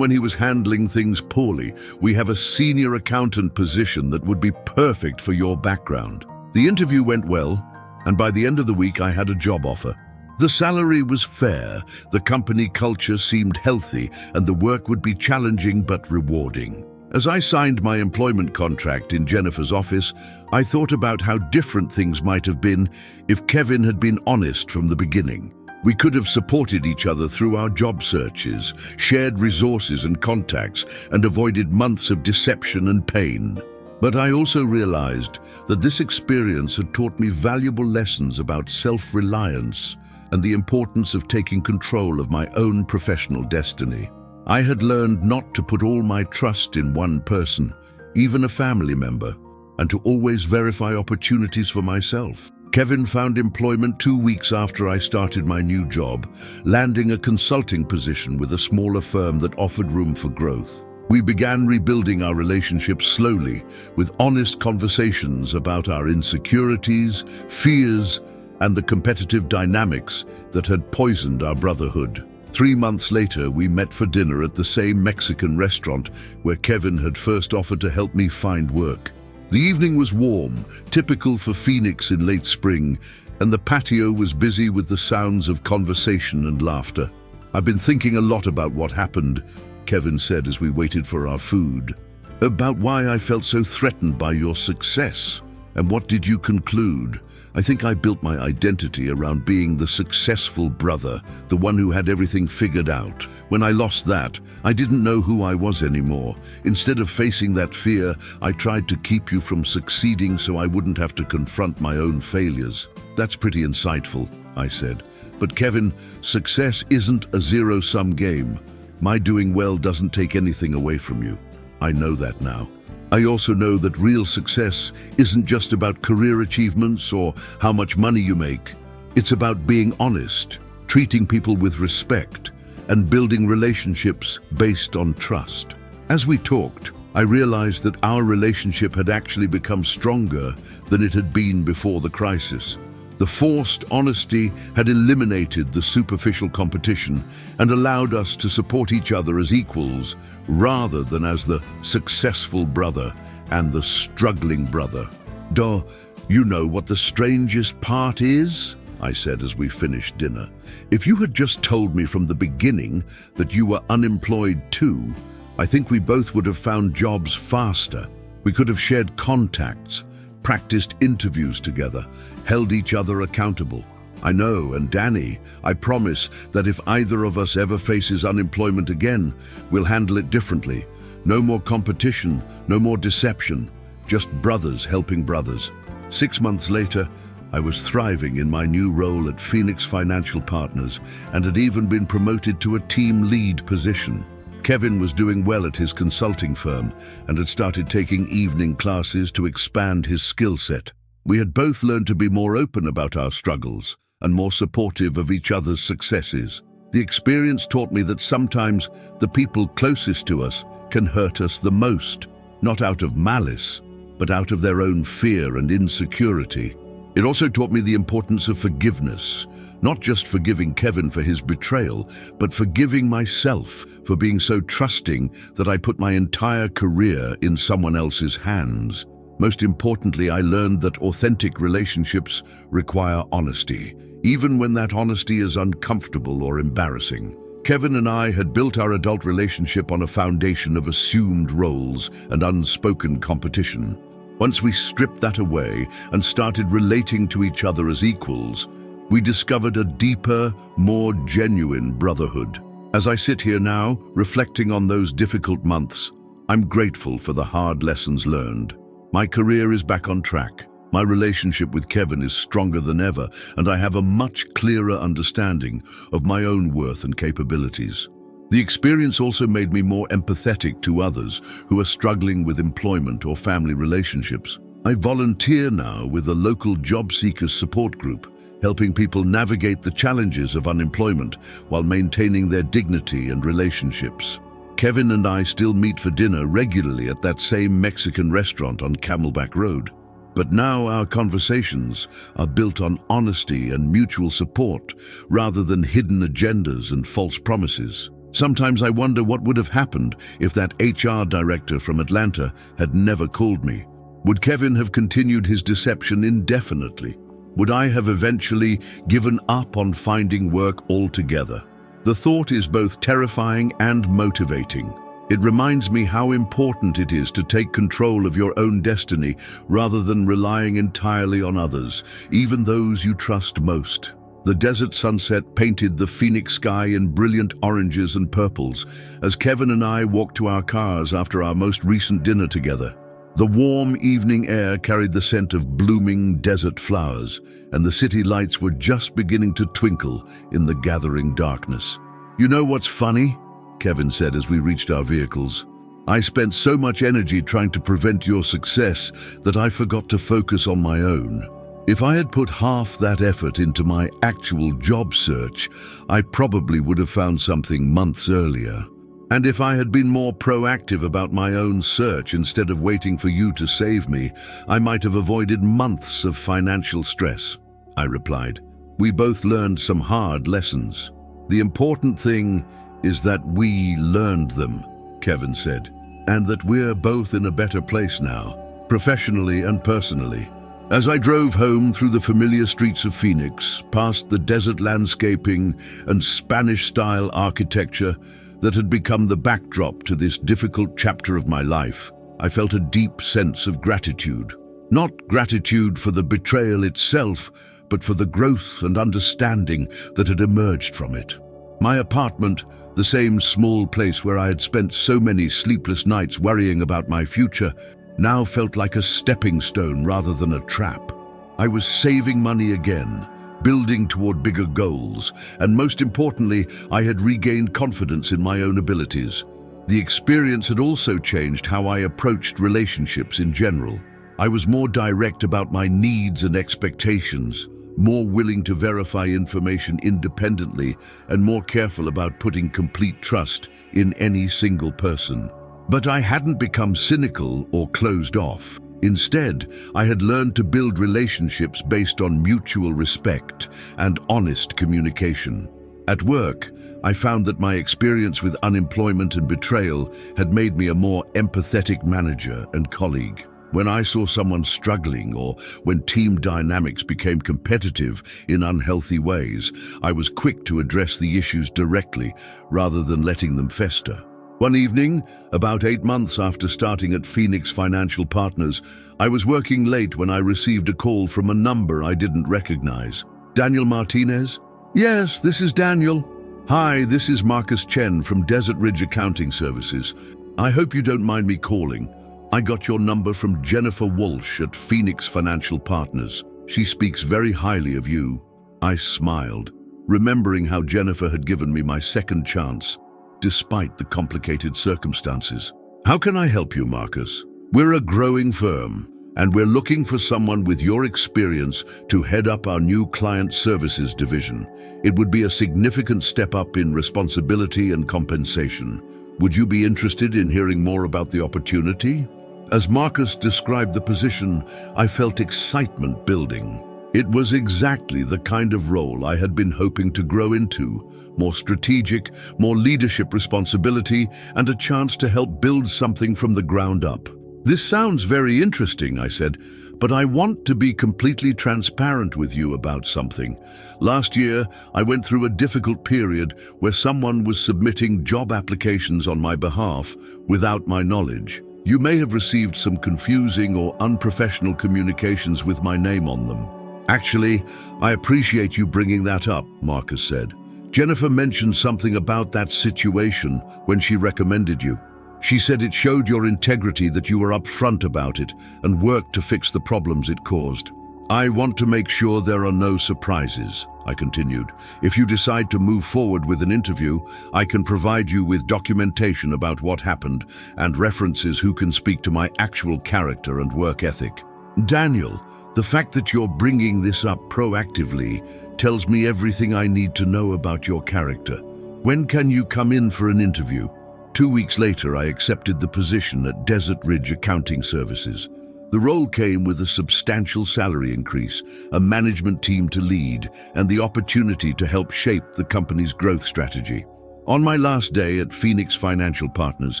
handling things poorly. We have a senior accountant position that would be perfect for your background. The interview went well, and by the end of the week I had a job offer. The salary was fair, the company culture seemed healthy, and the work would be challenging but rewarding. As I signed my employment contract in Jennifer's office, I thought about how different things might have been if Kevin had been honest from the beginning. We could have supported each other through our job searches, shared resources and contacts, and avoided months of deception and pain. But I also realized that this experience had taught me valuable lessons about self-reliance and the importance of taking control of my own professional destiny. I had learned not to put all my trust in one person, even a family member. and to always verify opportunities for myself. Kevin found employment 2 weeks after I started my new job, landing a consulting position with a smaller firm that offered room for growth. We began rebuilding our relationship slowly, with honest conversations about our insecurities, fears, and the competitive dynamics that had poisoned our brotherhood. 3 months later, we met for dinner at the same Mexican restaurant where Kevin had first offered to help me find work. The evening was warm, typical for Phoenix in late spring, and the patio was busy with the sounds of conversation and laughter. "I've been thinking a lot about what happened," Kevin said as we waited for our food. "About why I felt so threatened by your success. And what did you conclude?" "I think I built my identity around being the successful brother, the one who had everything figured out. When I lost that, I didn't know who I was anymore. Instead of facing that fear, I tried to keep you from succeeding so I wouldn't have to confront my own failures." "That's pretty insightful," I said. "But Kevin, success isn't a zero-sum game. My doing well doesn't take anything away from you. I know that now. I also know that real success isn't just about career achievements or how much money you make. It's about being honest, treating people with respect, and building relationships based on trust." As we talked, I realized that our relationship had actually become stronger than it had been before the crisis. The forced honesty had eliminated the superficial competition and allowed us to support each other as equals rather than as the successful brother and the struggling brother. "Duh, you know what the strangest part is?" I said as we finished dinner. "If you had just told me from the beginning that you were unemployed too, I think we both would have found jobs faster. We could have shared contacts, practiced interviews together, held each other accountable. I know, and Danny, I promise that if either of us ever faces unemployment again, we'll handle it differently. No more competition, no more deception, just brothers helping brothers." 6 months later, I was thriving in my new role at Phoenix Financial Partners and had even been promoted to a team lead position. Kevin was doing well at his consulting firm and had started taking evening classes to expand his skill set. We had both learned to be more open about our struggles and more supportive of each other's successes. The experience taught me that sometimes the people closest to us can hurt us the most, not out of malice, but out of their own fear and insecurity. It also taught me the importance of forgiveness, not just forgiving Kevin for his betrayal, but forgiving myself for being so trusting that I put my entire career in someone else's hands. Most importantly, I learned that authentic relationships require honesty, even when that honesty is uncomfortable or embarrassing. Kevin and I had built our adult relationship on a foundation of assumed roles and unspoken competition. Once we stripped that away and started relating to each other as equals, we discovered a deeper, more genuine brotherhood. As I sit here now, reflecting on those difficult months, I'm grateful for the hard lessons learned. My career is back on track. My relationship with Kevin is stronger than ever, and I have a much clearer understanding of my own worth and capabilities. The experience also made me more empathetic to others who are struggling with employment or family relationships. I volunteer now with a local job seekers support group, helping people navigate the challenges of unemployment while maintaining their dignity and relationships. Kevin and I still meet for dinner regularly at that same Mexican restaurant on Camelback Road. But now our conversations are built on honesty and mutual support rather than hidden agendas and false promises. Sometimes I wonder what would have happened if that HR director from Atlanta had never called me. Would Kevin have continued his deception indefinitely? Would I have eventually given up on finding work altogether? The thought is both terrifying and motivating. It reminds me how important it is to take control of your own destiny rather than relying entirely on others, even those you trust most. The desert sunset painted the Phoenix sky in brilliant oranges and purples as Kevin and I walked to our cars after our most recent dinner together. The warm evening air carried the scent of blooming desert flowers, and the city lights were just beginning to twinkle in the gathering darkness. "You know what's funny?" Kevin said as we reached our vehicles. I spent so much energy trying to prevent your success that I forgot to focus on my own. If I had put half that effort into my actual job search, I probably would have found something months earlier. And if I had been more proactive about my own search instead of waiting for you to save me, I might have avoided months of financial stress, I replied. We both learned some hard lessons. The important thing is that we learned them, Kevin said, and that we're both in a better place now, professionally and personally. As I drove home through the familiar streets of Phoenix, past the desert landscaping and Spanish-style architecture that had become the backdrop to this difficult chapter of my life, I felt a deep sense of gratitude. Not gratitude for the betrayal itself, but for the growth and understanding that had emerged from it. My apartment, the same small place where I had spent so many sleepless nights worrying about my future, now felt like a stepping stone rather than a trap. I was saving money again, building toward bigger goals, and most importantly, I had regained confidence in my own abilities. The experience had also changed how I approached relationships in general. I was more direct about my needs and expectations, more willing to verify information independently, and more careful about putting complete trust in any single person. But I hadn't become cynical or closed off. Instead, I had learned to build relationships based on mutual respect and honest communication. At work, I found that my experience with unemployment and betrayal had made me a more empathetic manager and colleague. When I saw someone struggling or when team dynamics became competitive in unhealthy ways, I was quick to address the issues directly rather than letting them fester. One evening, about 8 months after starting at Phoenix Financial Partners, I was working late when I received a call from a number I didn't recognize. Daniel Martinez? Yes, this is Daniel. Hi, this is Marcus Chen from Desert Ridge Accounting Services. I hope you don't mind me calling. I got your number from Jennifer Walsh at Phoenix Financial Partners. She speaks very highly of you. I smiled, remembering how Jennifer had given me my second chance, despite the complicated circumstances. How can I help you, Marcus? We're a growing firm, and we're looking for someone with your experience to head up our new client services division. It would be a significant step up in responsibility and compensation. Would you be interested in hearing more about the opportunity? As Marcus described the position, I felt excitement building. It was exactly the kind of role I had been hoping to grow into. More strategic, more leadership responsibility, and a chance to help build something from the ground up. This sounds very interesting, I said, but I want to be completely transparent with you about something. Last year, I went through a difficult period where someone was submitting job applications on my behalf without my knowledge. You may have received some confusing or unprofessional communications with my name on them. Actually, I appreciate you bringing that up, Marcus said. Jennifer mentioned something about that situation when she recommended you. She said it showed your integrity that you were upfront about it and worked to fix the problems it caused. I want to make sure there are no surprises, I continued. If you decide to move forward with an interview, I can provide you with documentation about what happened and references who can speak to my actual character and work ethic. Daniel, the fact that you're bringing this up proactively tells me everything I need to know about your character. When can you come in for an interview? 2 weeks later, I accepted the position at Desert Ridge Accounting Services. The role came with a substantial salary increase, a management team to lead, and the opportunity to help shape the company's growth strategy. On my last day at Phoenix Financial Partners,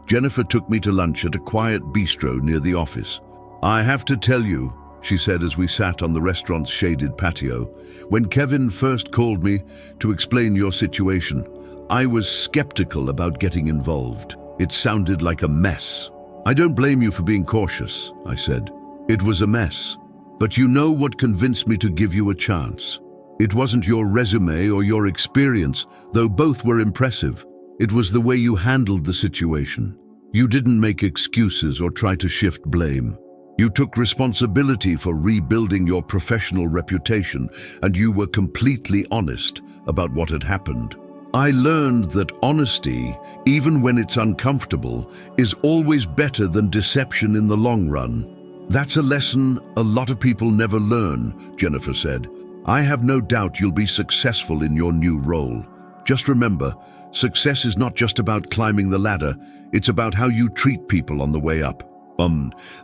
Jennifer took me to lunch at a quiet bistro near the office. I have to tell you, she said as we sat on the restaurant's shaded patio, when Kevin first called me to explain your situation, I was skeptical about getting involved. It sounded like a mess. I don't blame you for being cautious, I said. It was a mess. But you know what convinced me to give you a chance? It wasn't your resume or your experience, though both were impressive. It was the way you handled the situation. You didn't make excuses or try to shift blame. You took responsibility for rebuilding your professional reputation, and you were completely honest about what had happened. I learned that honesty, even when it's uncomfortable, is always better than deception in the long run. That's a lesson a lot of people never learn, Jennifer said. I have no doubt you'll be successful in your new role. Just remember, success is not just about climbing the ladder, it's about how you treat people on the way up.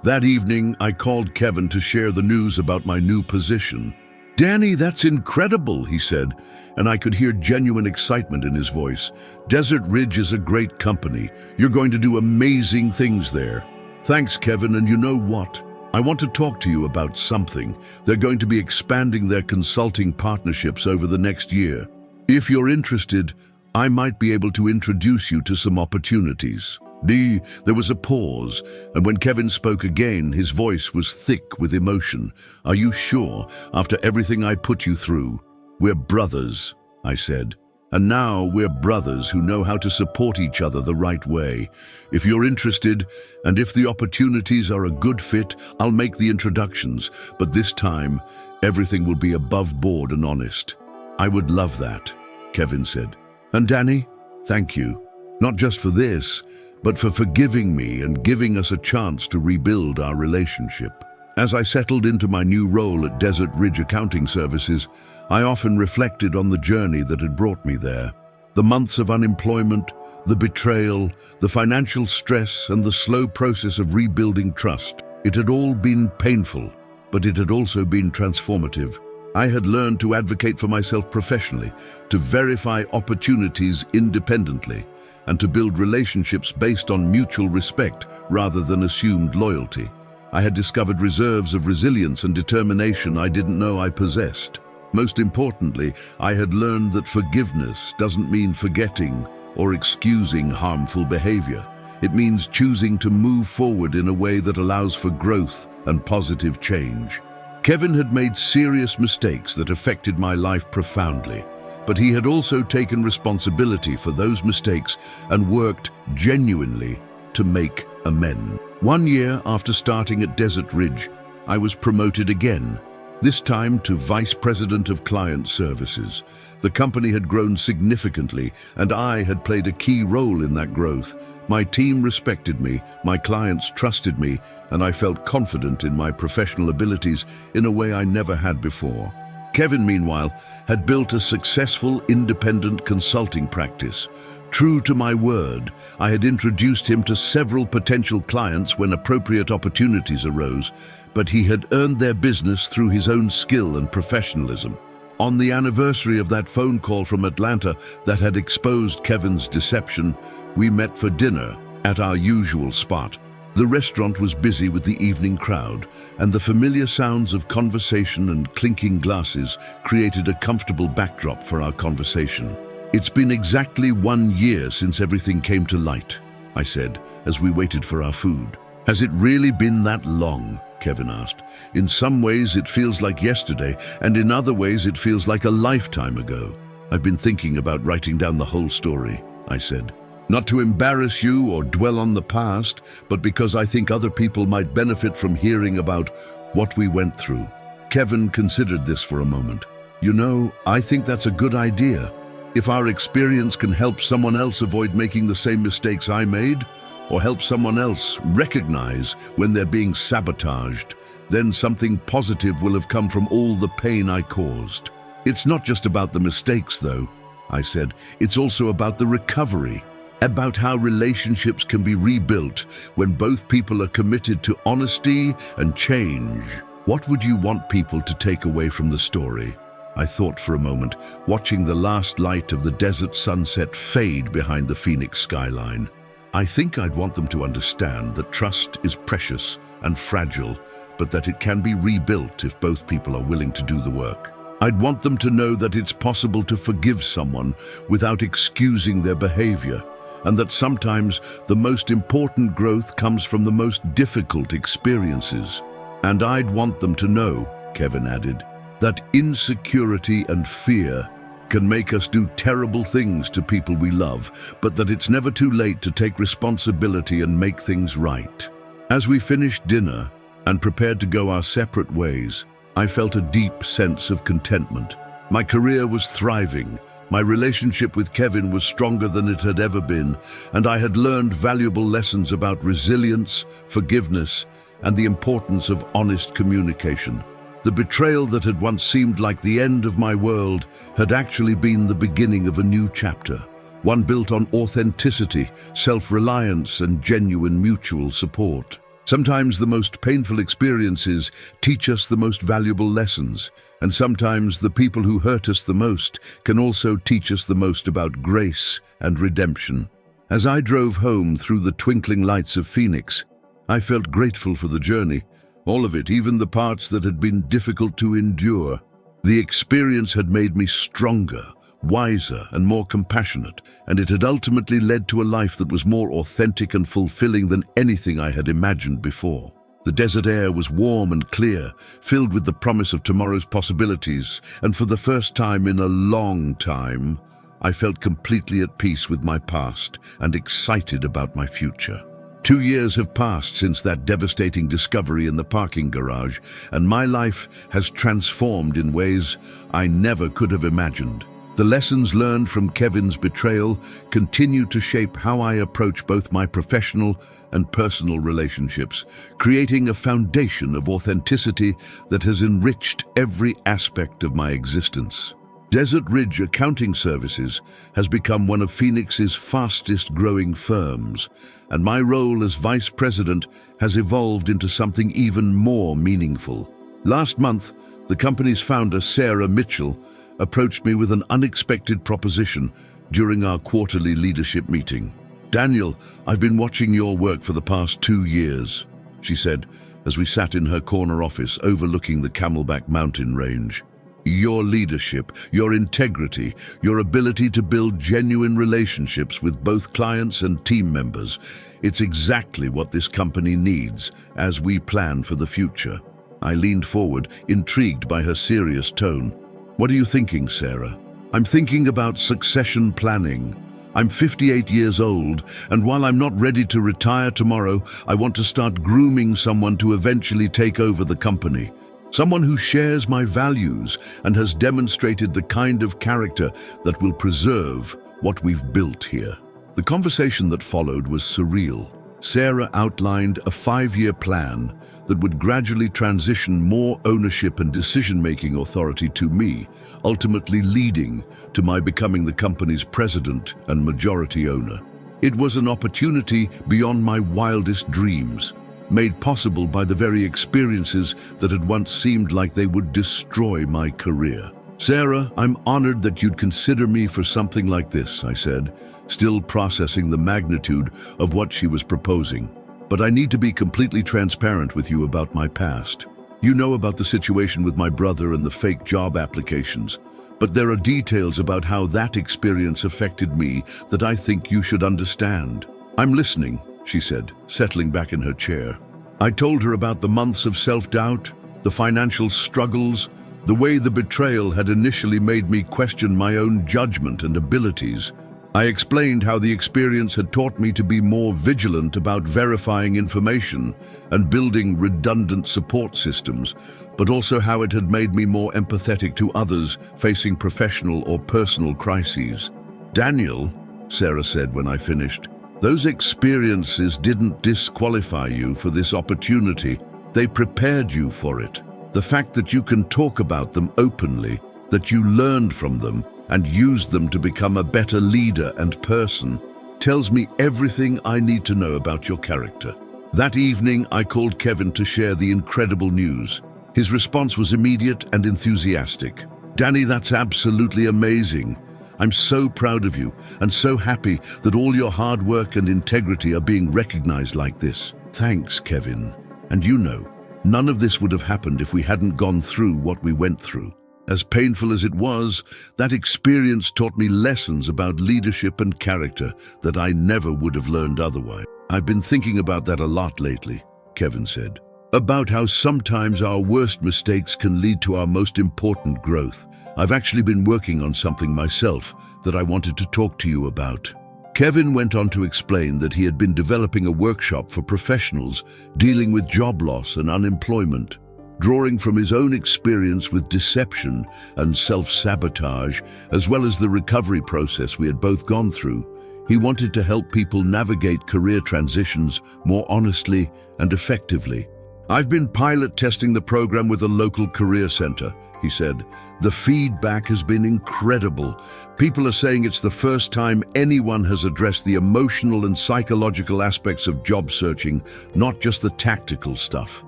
That evening, I called Kevin to share the news about my new position. "Danny, that's incredible," he said, and I could hear genuine excitement in his voice. "Desert Ridge is a great company. You're going to do amazing things there." "Thanks, Kevin, and you know what? I want to talk to you about something. They're going to be expanding their consulting partnerships over the next year. If you're interested, I might be able to introduce you to some opportunities." There was a pause, and when Kevin spoke again, his voice was thick with emotion. "Are you sure, after everything I put you through?" "We're brothers," I said. "And now we're brothers who know how to support each other the right way. If you're interested, and if the opportunities are a good fit, I'll make the introductions, but this time, everything will be above board and honest." "I would love that," Kevin said. "And Danny, thank you. Not just for this, but for forgiving me and giving us a chance to rebuild our relationship." As I settled into my new role at Desert Ridge Accounting Services, I often reflected on the journey that had brought me there. The months of unemployment, the betrayal, the financial stress, and the slow process of rebuilding trust. It had all been painful, but it had also been transformative. I had learned to advocate for myself professionally, to verify opportunities independently, and to build relationships based on mutual respect rather than assumed loyalty. I had discovered reserves of resilience and determination I didn't know I possessed. Most importantly, I had learned that forgiveness doesn't mean forgetting or excusing harmful behavior. It means choosing to move forward in a way that allows for growth and positive change. Kevin had made serious mistakes that affected my life profoundly, but he had also taken responsibility for those mistakes and worked genuinely to make amends. 1 year after starting at Desert Ridge, I was promoted again, this time to Vice President of Client Services. The company had grown significantly, and I had played a key role in that growth. My team respected me, my clients trusted me, and I felt confident in my professional abilities in a way I never had before. Kevin, meanwhile, had built a successful independent consulting practice. True to my word, I had introduced him to several potential clients when appropriate opportunities arose, but he had earned their business through his own skill and professionalism. On the anniversary of that phone call from Atlanta that had exposed Kevin's deception, we met for dinner at our usual spot. The restaurant was busy with the evening crowd, and the familiar sounds of conversation and clinking glasses created a comfortable backdrop for our conversation. "It's been exactly 1 year since everything came to light," I said, as we waited for our food. "Has it really been that long?" Kevin asked. "In some ways it feels like yesterday, and in other ways it feels like a lifetime ago." "I've been thinking about writing down the whole story," I said. "Not to embarrass you or dwell on the past, but because I think other people might benefit from hearing about what we went through." Kevin considered this for a moment. "You know, I think that's a good idea. If our experience can help someone else avoid making the same mistakes I made, or help someone else recognize when they're being sabotaged, then something positive will have come from all the pain I caused." "It's not just about the mistakes, though," I said. "It's also about the recovery. About how relationships can be rebuilt when both people are committed to honesty and change. What would you want people to take away from the story?" I thought for a moment, watching the last light of the desert sunset fade behind the Phoenix skyline. "I think I'd want them to understand that trust is precious and fragile, but that it can be rebuilt if both people are willing to do the work. I'd want them to know that it's possible to forgive someone without excusing their behavior, and that sometimes the most important growth comes from the most difficult experiences. And I'd want them to know," Kevin added, "that insecurity and fear can make us do terrible things to people we love, but that it's never too late to take responsibility and make things right." As we finished dinner and prepared to go our separate ways, I felt a deep sense of contentment. My career was thriving, My relationship with Kevin was stronger than it had ever been, and I had learned valuable lessons about resilience, forgiveness, and the importance of honest communication. The betrayal that had once seemed like the end of my world had actually been the beginning of a new chapter, one built on authenticity, self-reliance, and genuine mutual support. Sometimes the most painful experiences teach us the most valuable lessons, and sometimes the people who hurt us the most can also teach us the most about grace and redemption. As I drove home through the twinkling lights of Phoenix, I felt grateful for the journey. All of it, even the parts that had been difficult to endure. The experience had made me stronger, wiser, and more compassionate, and it had ultimately led to a life that was more authentic and fulfilling than anything I had imagined before. The desert air was warm and clear, filled with the promise of tomorrow's possibilities, and for the first time in a long time, I felt completely at peace with my past and excited about my future. 2 years have passed since that devastating discovery in the parking garage, and my life has transformed in ways I never could have imagined. The lessons learned from Kevin's betrayal continue to shape how I approach both my professional and personal relationships, creating a foundation of authenticity that has enriched every aspect of my existence. Desert Ridge Accounting Services has become one of Phoenix's fastest-growing firms, and my role as vice president has evolved into something even more meaningful. Last month, the company's founder, Sarah Mitchell, approached me with an unexpected proposition during our quarterly leadership meeting. "Daniel, I've been watching your work for the past 2 years," she said, as we sat in her corner office overlooking the Camelback mountain range. "Your leadership, your integrity, your ability to build genuine relationships with both clients and team members, it's exactly what this company needs as we plan for the future." I leaned forward, intrigued by her serious tone. "What are you thinking, Sarah?" "I'm thinking about succession planning. I'm 58 years old, and while I'm not ready to retire tomorrow, I want to start grooming someone to eventually take over the company. Someone who shares my values and has demonstrated the kind of character that will preserve what we've built here." The conversation that followed was surreal. Sarah outlined a 5-year plan that would gradually transition more ownership and decision-making authority to me, ultimately leading to my becoming the company's president and majority owner. It was an opportunity beyond my wildest dreams, made possible by the very experiences that had once seemed like they would destroy my career. "Sarah, I'm honored that you'd consider me for something like this," I said, still processing the magnitude of what she was proposing. "But I need to be completely transparent with you about my past. You know about the situation with my brother and the fake job applications, but there are details about how that experience affected me that I think you should understand." "I'm listening," she said, settling back in her chair. I told her about the months of self-doubt, the financial struggles, the way the betrayal had initially made me question my own judgment and abilities. I explained how the experience had taught me to be more vigilant about verifying information and building redundant support systems, but also how it had made me more empathetic to others facing professional or personal crises. "Daniel," Sarah said when I finished, "those experiences didn't disqualify you for this opportunity. They prepared you for it. The fact that you can talk about them openly, that you learned from them and used them to become a better leader and person, tells me everything I need to know about your character." That evening, I called Kevin to share the incredible news. His response was immediate and enthusiastic. "Danny, that's absolutely amazing. I'm so proud of you and so happy that all your hard work and integrity are being recognized like this." "Thanks, Kevin. And you know, none of this would have happened if we hadn't gone through what we went through. As painful as it was, that experience taught me lessons about leadership and character that I never would have learned otherwise." "I've been thinking about that a lot lately," Kevin said. "About how sometimes our worst mistakes can lead to our most important growth. I've actually been working on something myself that I wanted to talk to you about." Kevin went on to explain that he had been developing a workshop for professionals dealing with job loss and unemployment. drawing from his own experience with deception and self-sabotage, as well as the recovery process we had both gone through. He wanted to help people navigate career transitions more honestly and effectively. "I've been pilot testing the program with a local career center," he said. "The feedback has been incredible. People are saying it's the first time anyone has addressed the emotional and psychological aspects of job searching, not just the tactical stuff."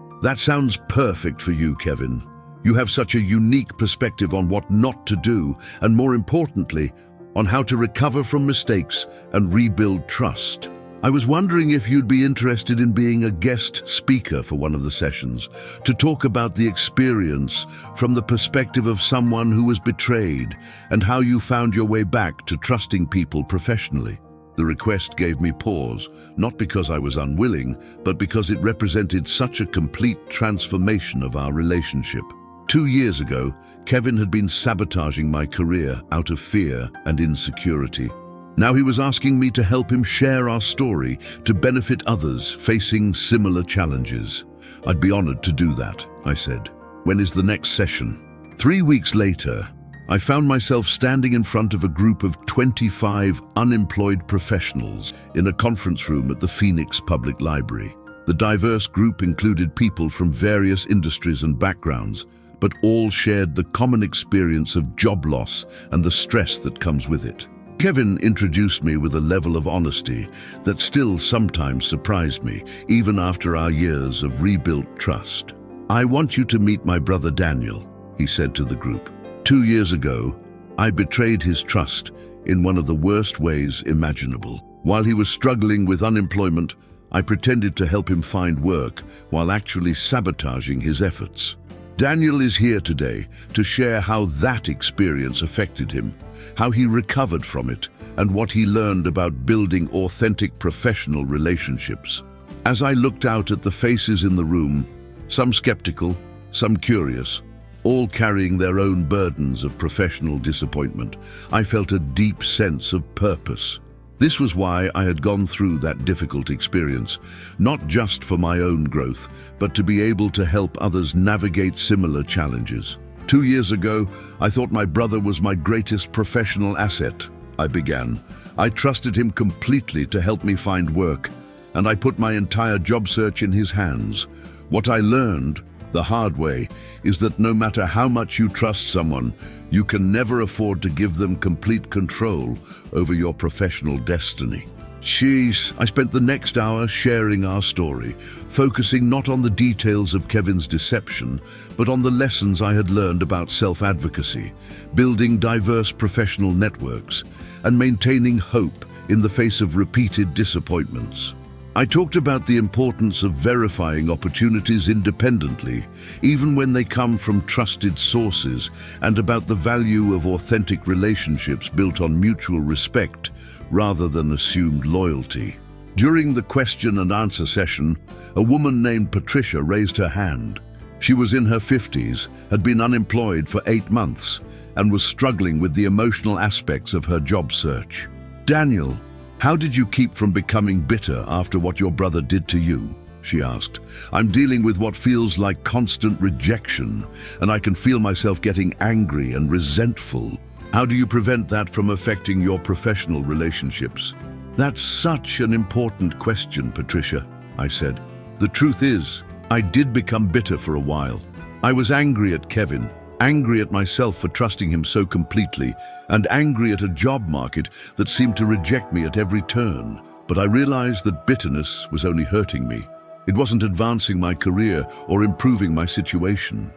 "That sounds perfect for you, Kevin. You have such a unique perspective on what not to do, and more importantly, on how to recover from mistakes and rebuild trust. I was wondering if you'd be interested in being a guest speaker for one of the sessions, to talk about the experience from the perspective of someone who was betrayed and how you found your way back to trusting people professionally." The request gave me pause, not because I was unwilling, but because it represented such a complete transformation of our relationship. 2 years ago, Kevin had been sabotaging my career out of fear and insecurity. Now he was asking me to help him share our story to benefit others facing similar challenges. "I'd be honored to do that," I said. "When is the next session?" 3 weeks later, I found myself standing in front of a group of 25 unemployed professionals in a conference room at the Phoenix Public Library. The diverse group included people from various industries and backgrounds, but all shared the common experience of job loss and the stress that comes with it. Kevin introduced me with a level of honesty that still sometimes surprised me, even after our years of rebuilt trust. "I want you to meet my brother Daniel," he said to the group. 2 years ago, I betrayed his trust in one of the worst ways imaginable. While he was struggling with unemployment, I pretended to help him find work while actually sabotaging his efforts. Daniel is here today to share how that experience affected him, how he recovered from it, and what he learned about building authentic professional relationships. As I looked out at the faces in the room, some skeptical, some curious, all carrying their own burdens of professional disappointment, I felt a deep sense of purpose. This was why I had gone through that difficult experience, not just for my own growth, but to be able to help others navigate similar challenges. 2 years ago, I thought my brother was my greatest professional asset. I began. I trusted him completely to help me find work, and I put my entire job search in his hands. What I learned, the hard way, is that no matter how much you trust someone, you can never afford to give them complete control over your professional destiny. I spent the next hour sharing our story, focusing not on the details of Kevin's deception, but on the lessons I had learned about self-advocacy, building diverse professional networks, and maintaining hope in the face of repeated disappointments. I talked about the importance of verifying opportunities independently, even when they come from trusted sources, and about the value of authentic relationships built on mutual respect rather than assumed loyalty. During the question and answer session, a woman named Patricia raised her hand. She was in her 50s, had been unemployed for 8 months, and was struggling with the emotional aspects of her job search. "Daniel, how did you keep from becoming bitter after what your brother did to you?" she asked. "I'm dealing with what feels like constant rejection, and I can feel myself getting angry and resentful. How do you prevent that from affecting your professional relationships?" "That's such an important question, Patricia," I said. "The truth is, I did become bitter for a while. I was angry at Kevin, angry at myself for trusting him so completely, and angry at a job market that seemed to reject me at every turn. But I realized that bitterness was only hurting me. It wasn't advancing my career or improving my situation.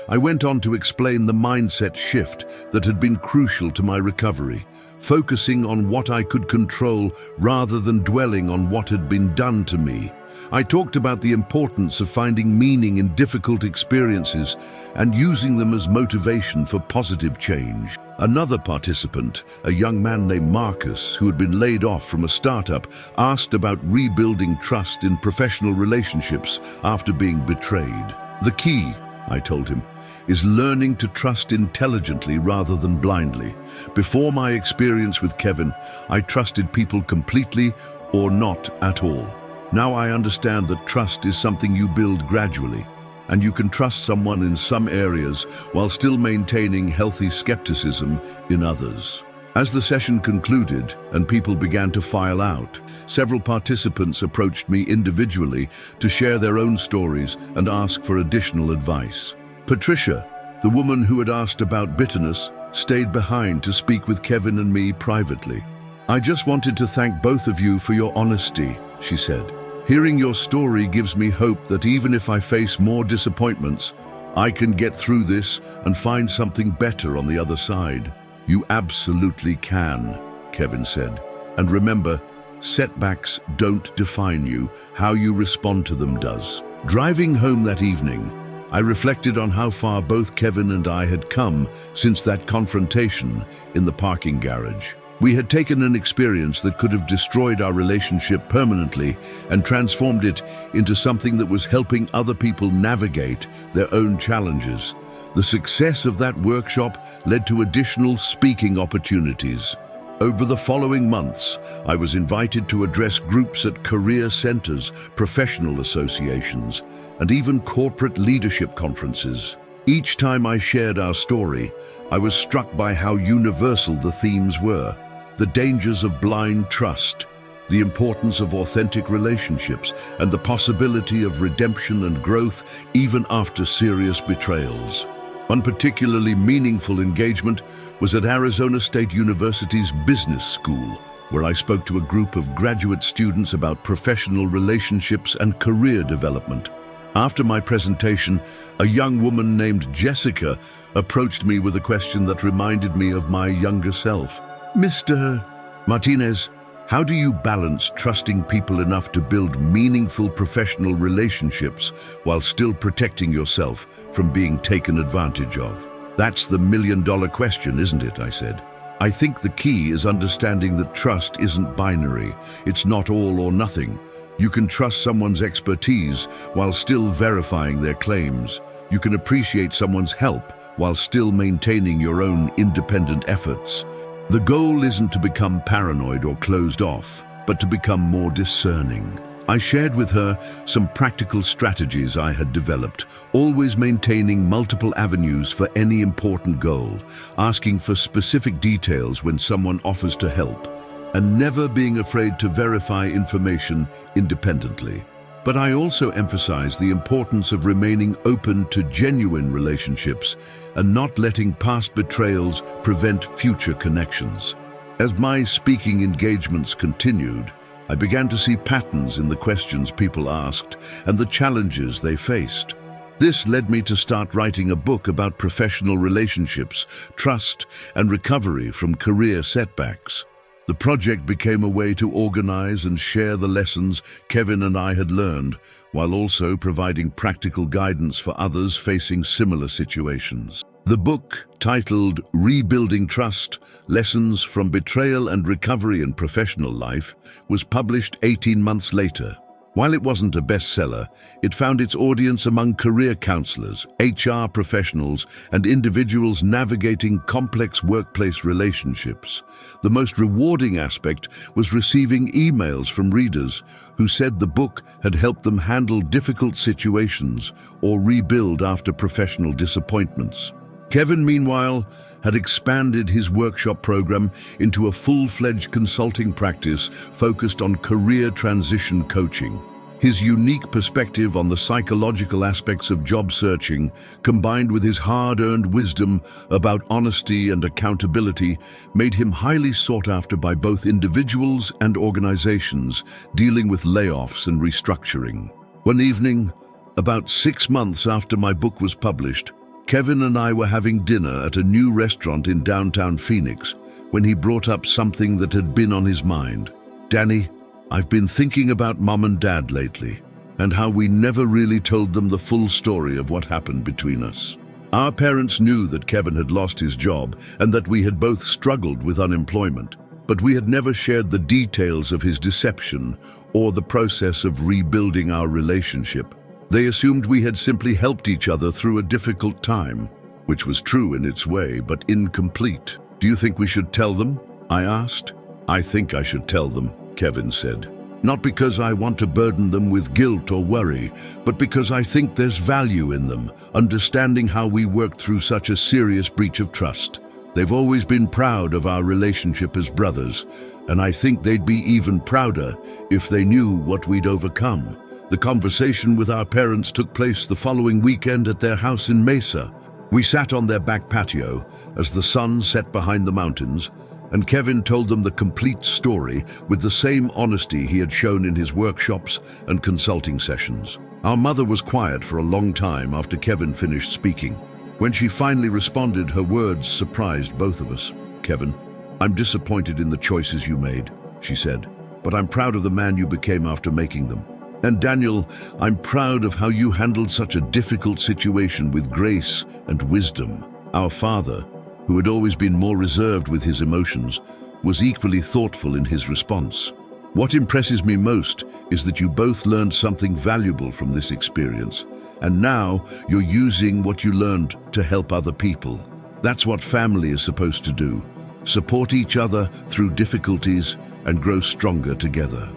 I went on to explain the mindset shift that had been crucial to my recovery, focusing on what I could control rather than dwelling on what had been done to me. I talked about the importance of finding meaning in difficult experiences and using them as motivation for positive change. Another participant, a young man named Marcus, who had been laid off from a startup, asked about rebuilding trust in professional relationships after being betrayed. "The key," I told him, "is learning to trust intelligently rather than blindly. Before my experience with Kevin, I trusted people completely or not at all. Now I understand that trust is something you build gradually. and you can trust someone in some areas while still maintaining healthy skepticism in others. As the session concluded and people began to file out, several participants approached me individually to share their own stories and ask for additional advice. Patricia, the woman who had asked about bitterness, stayed behind to speak with Kevin and me privately. "I just wanted to thank both of you for your honesty," she said. "Hearing your story gives me hope that even if I face more disappointments, I can get through this and find something better on the other side." "You absolutely can," Kevin said. "And remember, setbacks don't define you. How you respond to them does." Driving home that evening, I reflected on how far both Kevin and I had come since that confrontation in the parking garage. We had taken an experience that could have destroyed our relationship permanently and transformed it into something that was helping other people navigate their own challenges. The success of that workshop led to additional speaking opportunities. Over the following months, I was invited to address groups at career centers, professional associations, and even corporate leadership conferences. Each time I shared our story, I was struck by how universal the themes were: the dangers of blind trust, the importance of authentic relationships, and the possibility of redemption and growth even after serious betrayals. One particularly meaningful engagement was at Arizona State University's business school, where I spoke to a group of graduate students about professional relationships and career development. After my presentation, a young woman named Jessica approached me with a question that reminded me of my younger self. "Mr. Martinez, how do you balance trusting people enough to build meaningful professional relationships while still protecting yourself from being taken advantage of?" "That's the million-dollar question, isn't it?" I said. "I think the key is understanding that trust isn't binary. It's not all or nothing. You can trust someone's expertise while still verifying their claims. You can appreciate someone's help while still maintaining your own independent efforts. The goal isn't to become paranoid or closed off, but to become more discerning." I shared with her some practical strategies I had developed, always maintaining multiple avenues for any important goal, asking for specific details when someone offers to help, and never being afraid to verify information independently. But I also emphasized the importance of remaining open to genuine relationships and not letting past betrayals prevent future connections. As my speaking engagements continued, I began to see patterns in the questions people asked and the challenges they faced. This led me to start writing a book about professional relationships, trust, and recovery from career setbacks. The project became a way to organize and share the lessons Kevin and I had learned, while also providing practical guidance for others facing similar situations. The book, titled Rebuilding Trust: Lessons from Betrayal and Recovery in Professional Life, was published 18 months later. While it wasn't a bestseller, it found its audience among career counselors, HR professionals, and individuals navigating complex workplace relationships. The most rewarding aspect was receiving emails from readers who said the book had helped them handle difficult situations or rebuild after professional disappointments. Kevin, meanwhile, had expanded his workshop program into a full-fledged consulting practice focused on career transition coaching. His unique perspective on the psychological aspects of job searching, combined with his hard-earned wisdom about honesty and accountability, made him highly sought after by both individuals and organizations dealing with layoffs and restructuring. One evening, about 6 months after my book was published, Kevin and I were having dinner at a new restaurant in downtown Phoenix when he brought up something that had been on his mind. "Danny, I've been thinking about Mom and Dad lately, and how we never really told them the full story of what happened between us. Our parents knew that Kevin had lost his job and that we had both struggled with unemployment, but we had never shared the details of his deception or the process of rebuilding our relationship. They assumed we had simply helped each other through a difficult time, which was true in its way, but incomplete. Do you think we should tell them?" I asked. "I think I should tell them," Kevin said. Not because I want to burden them with guilt or worry, but because I think there's value in them, understanding how we worked through such a serious breach of trust. They've always been proud of our relationship as brothers, and I think they'd be even prouder if they knew what we'd overcome. The conversation with our parents took place the following weekend at their house in Mesa. We sat on their back patio as the sun set behind the mountains, and Kevin told them the complete story with the same honesty he had shown in his workshops and consulting sessions. Our mother was quiet for a long time after Kevin finished speaking. When she finally responded, her words surprised both of us. "Kevin, I'm disappointed in the choices you made," she said, "but I'm proud of the man you became after making them. And Daniel, I'm proud of how you handled such a difficult situation with grace and wisdom." Our father, who had always been more reserved with his emotions, was equally thoughtful in his response. "What impresses me most is that you both learned something valuable from this experience, and now you're using what you learned to help other people. That's what family is supposed to do: support each other through difficulties and grow stronger together."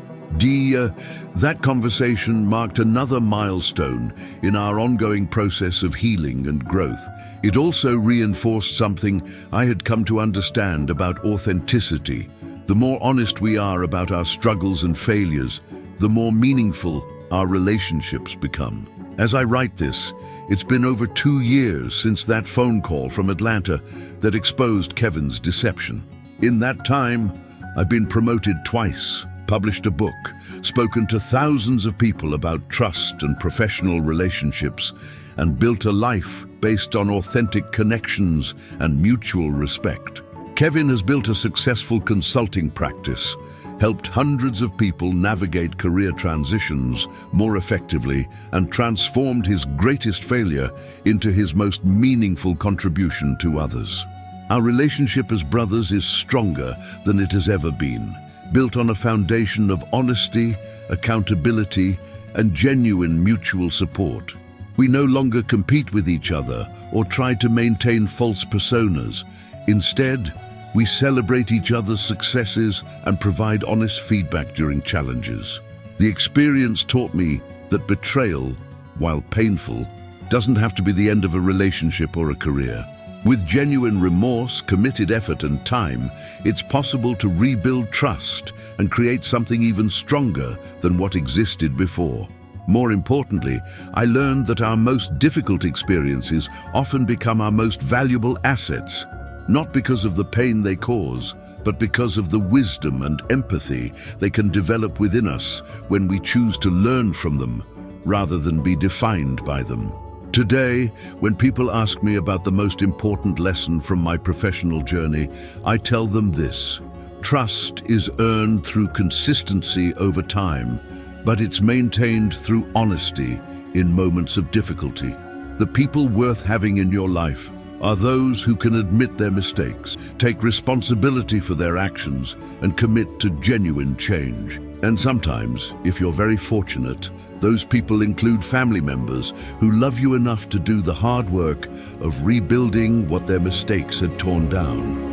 That conversation marked another milestone in our ongoing process of healing and growth. It also reinforced something I had come to understand about authenticity. The more honest we are about our struggles and failures, the more meaningful our relationships become. As I write this, it's been over 2 years since that phone call from Atlanta that exposed Kevin's deception. In that time, I've been promoted twice, published a book, spoken to thousands of people about trust and professional relationships, and built a life based on authentic connections and mutual respect. Kevin has built a successful consulting practice, helped hundreds of people navigate career transitions more effectively, and transformed his greatest failure into his most meaningful contribution to others. Our relationship as brothers is stronger than it has ever been, built on a foundation of honesty, accountability, and genuine mutual support. We no longer compete with each other or try to maintain false personas. Instead, we celebrate each other's successes and provide honest feedback during challenges. The experience taught me that betrayal, while painful, doesn't have to be the end of a relationship or a career. With genuine remorse, committed effort, and time, it's possible to rebuild trust and create something even stronger than what existed before. More importantly, I learned that our most difficult experiences often become our most valuable assets, not because of the pain they cause, but because of the wisdom and empathy they can develop within us when we choose to learn from them rather than be defined by them. Today, when people ask me about the most important lesson from my professional journey, I tell them this: trust is earned through consistency over time, but it's maintained through honesty in moments of difficulty. The people worth having in your life are those who can admit their mistakes, take responsibility for their actions, and commit to genuine change. And sometimes, if you're very fortunate, those people include family members who love you enough to do the hard work of rebuilding what their mistakes had torn down.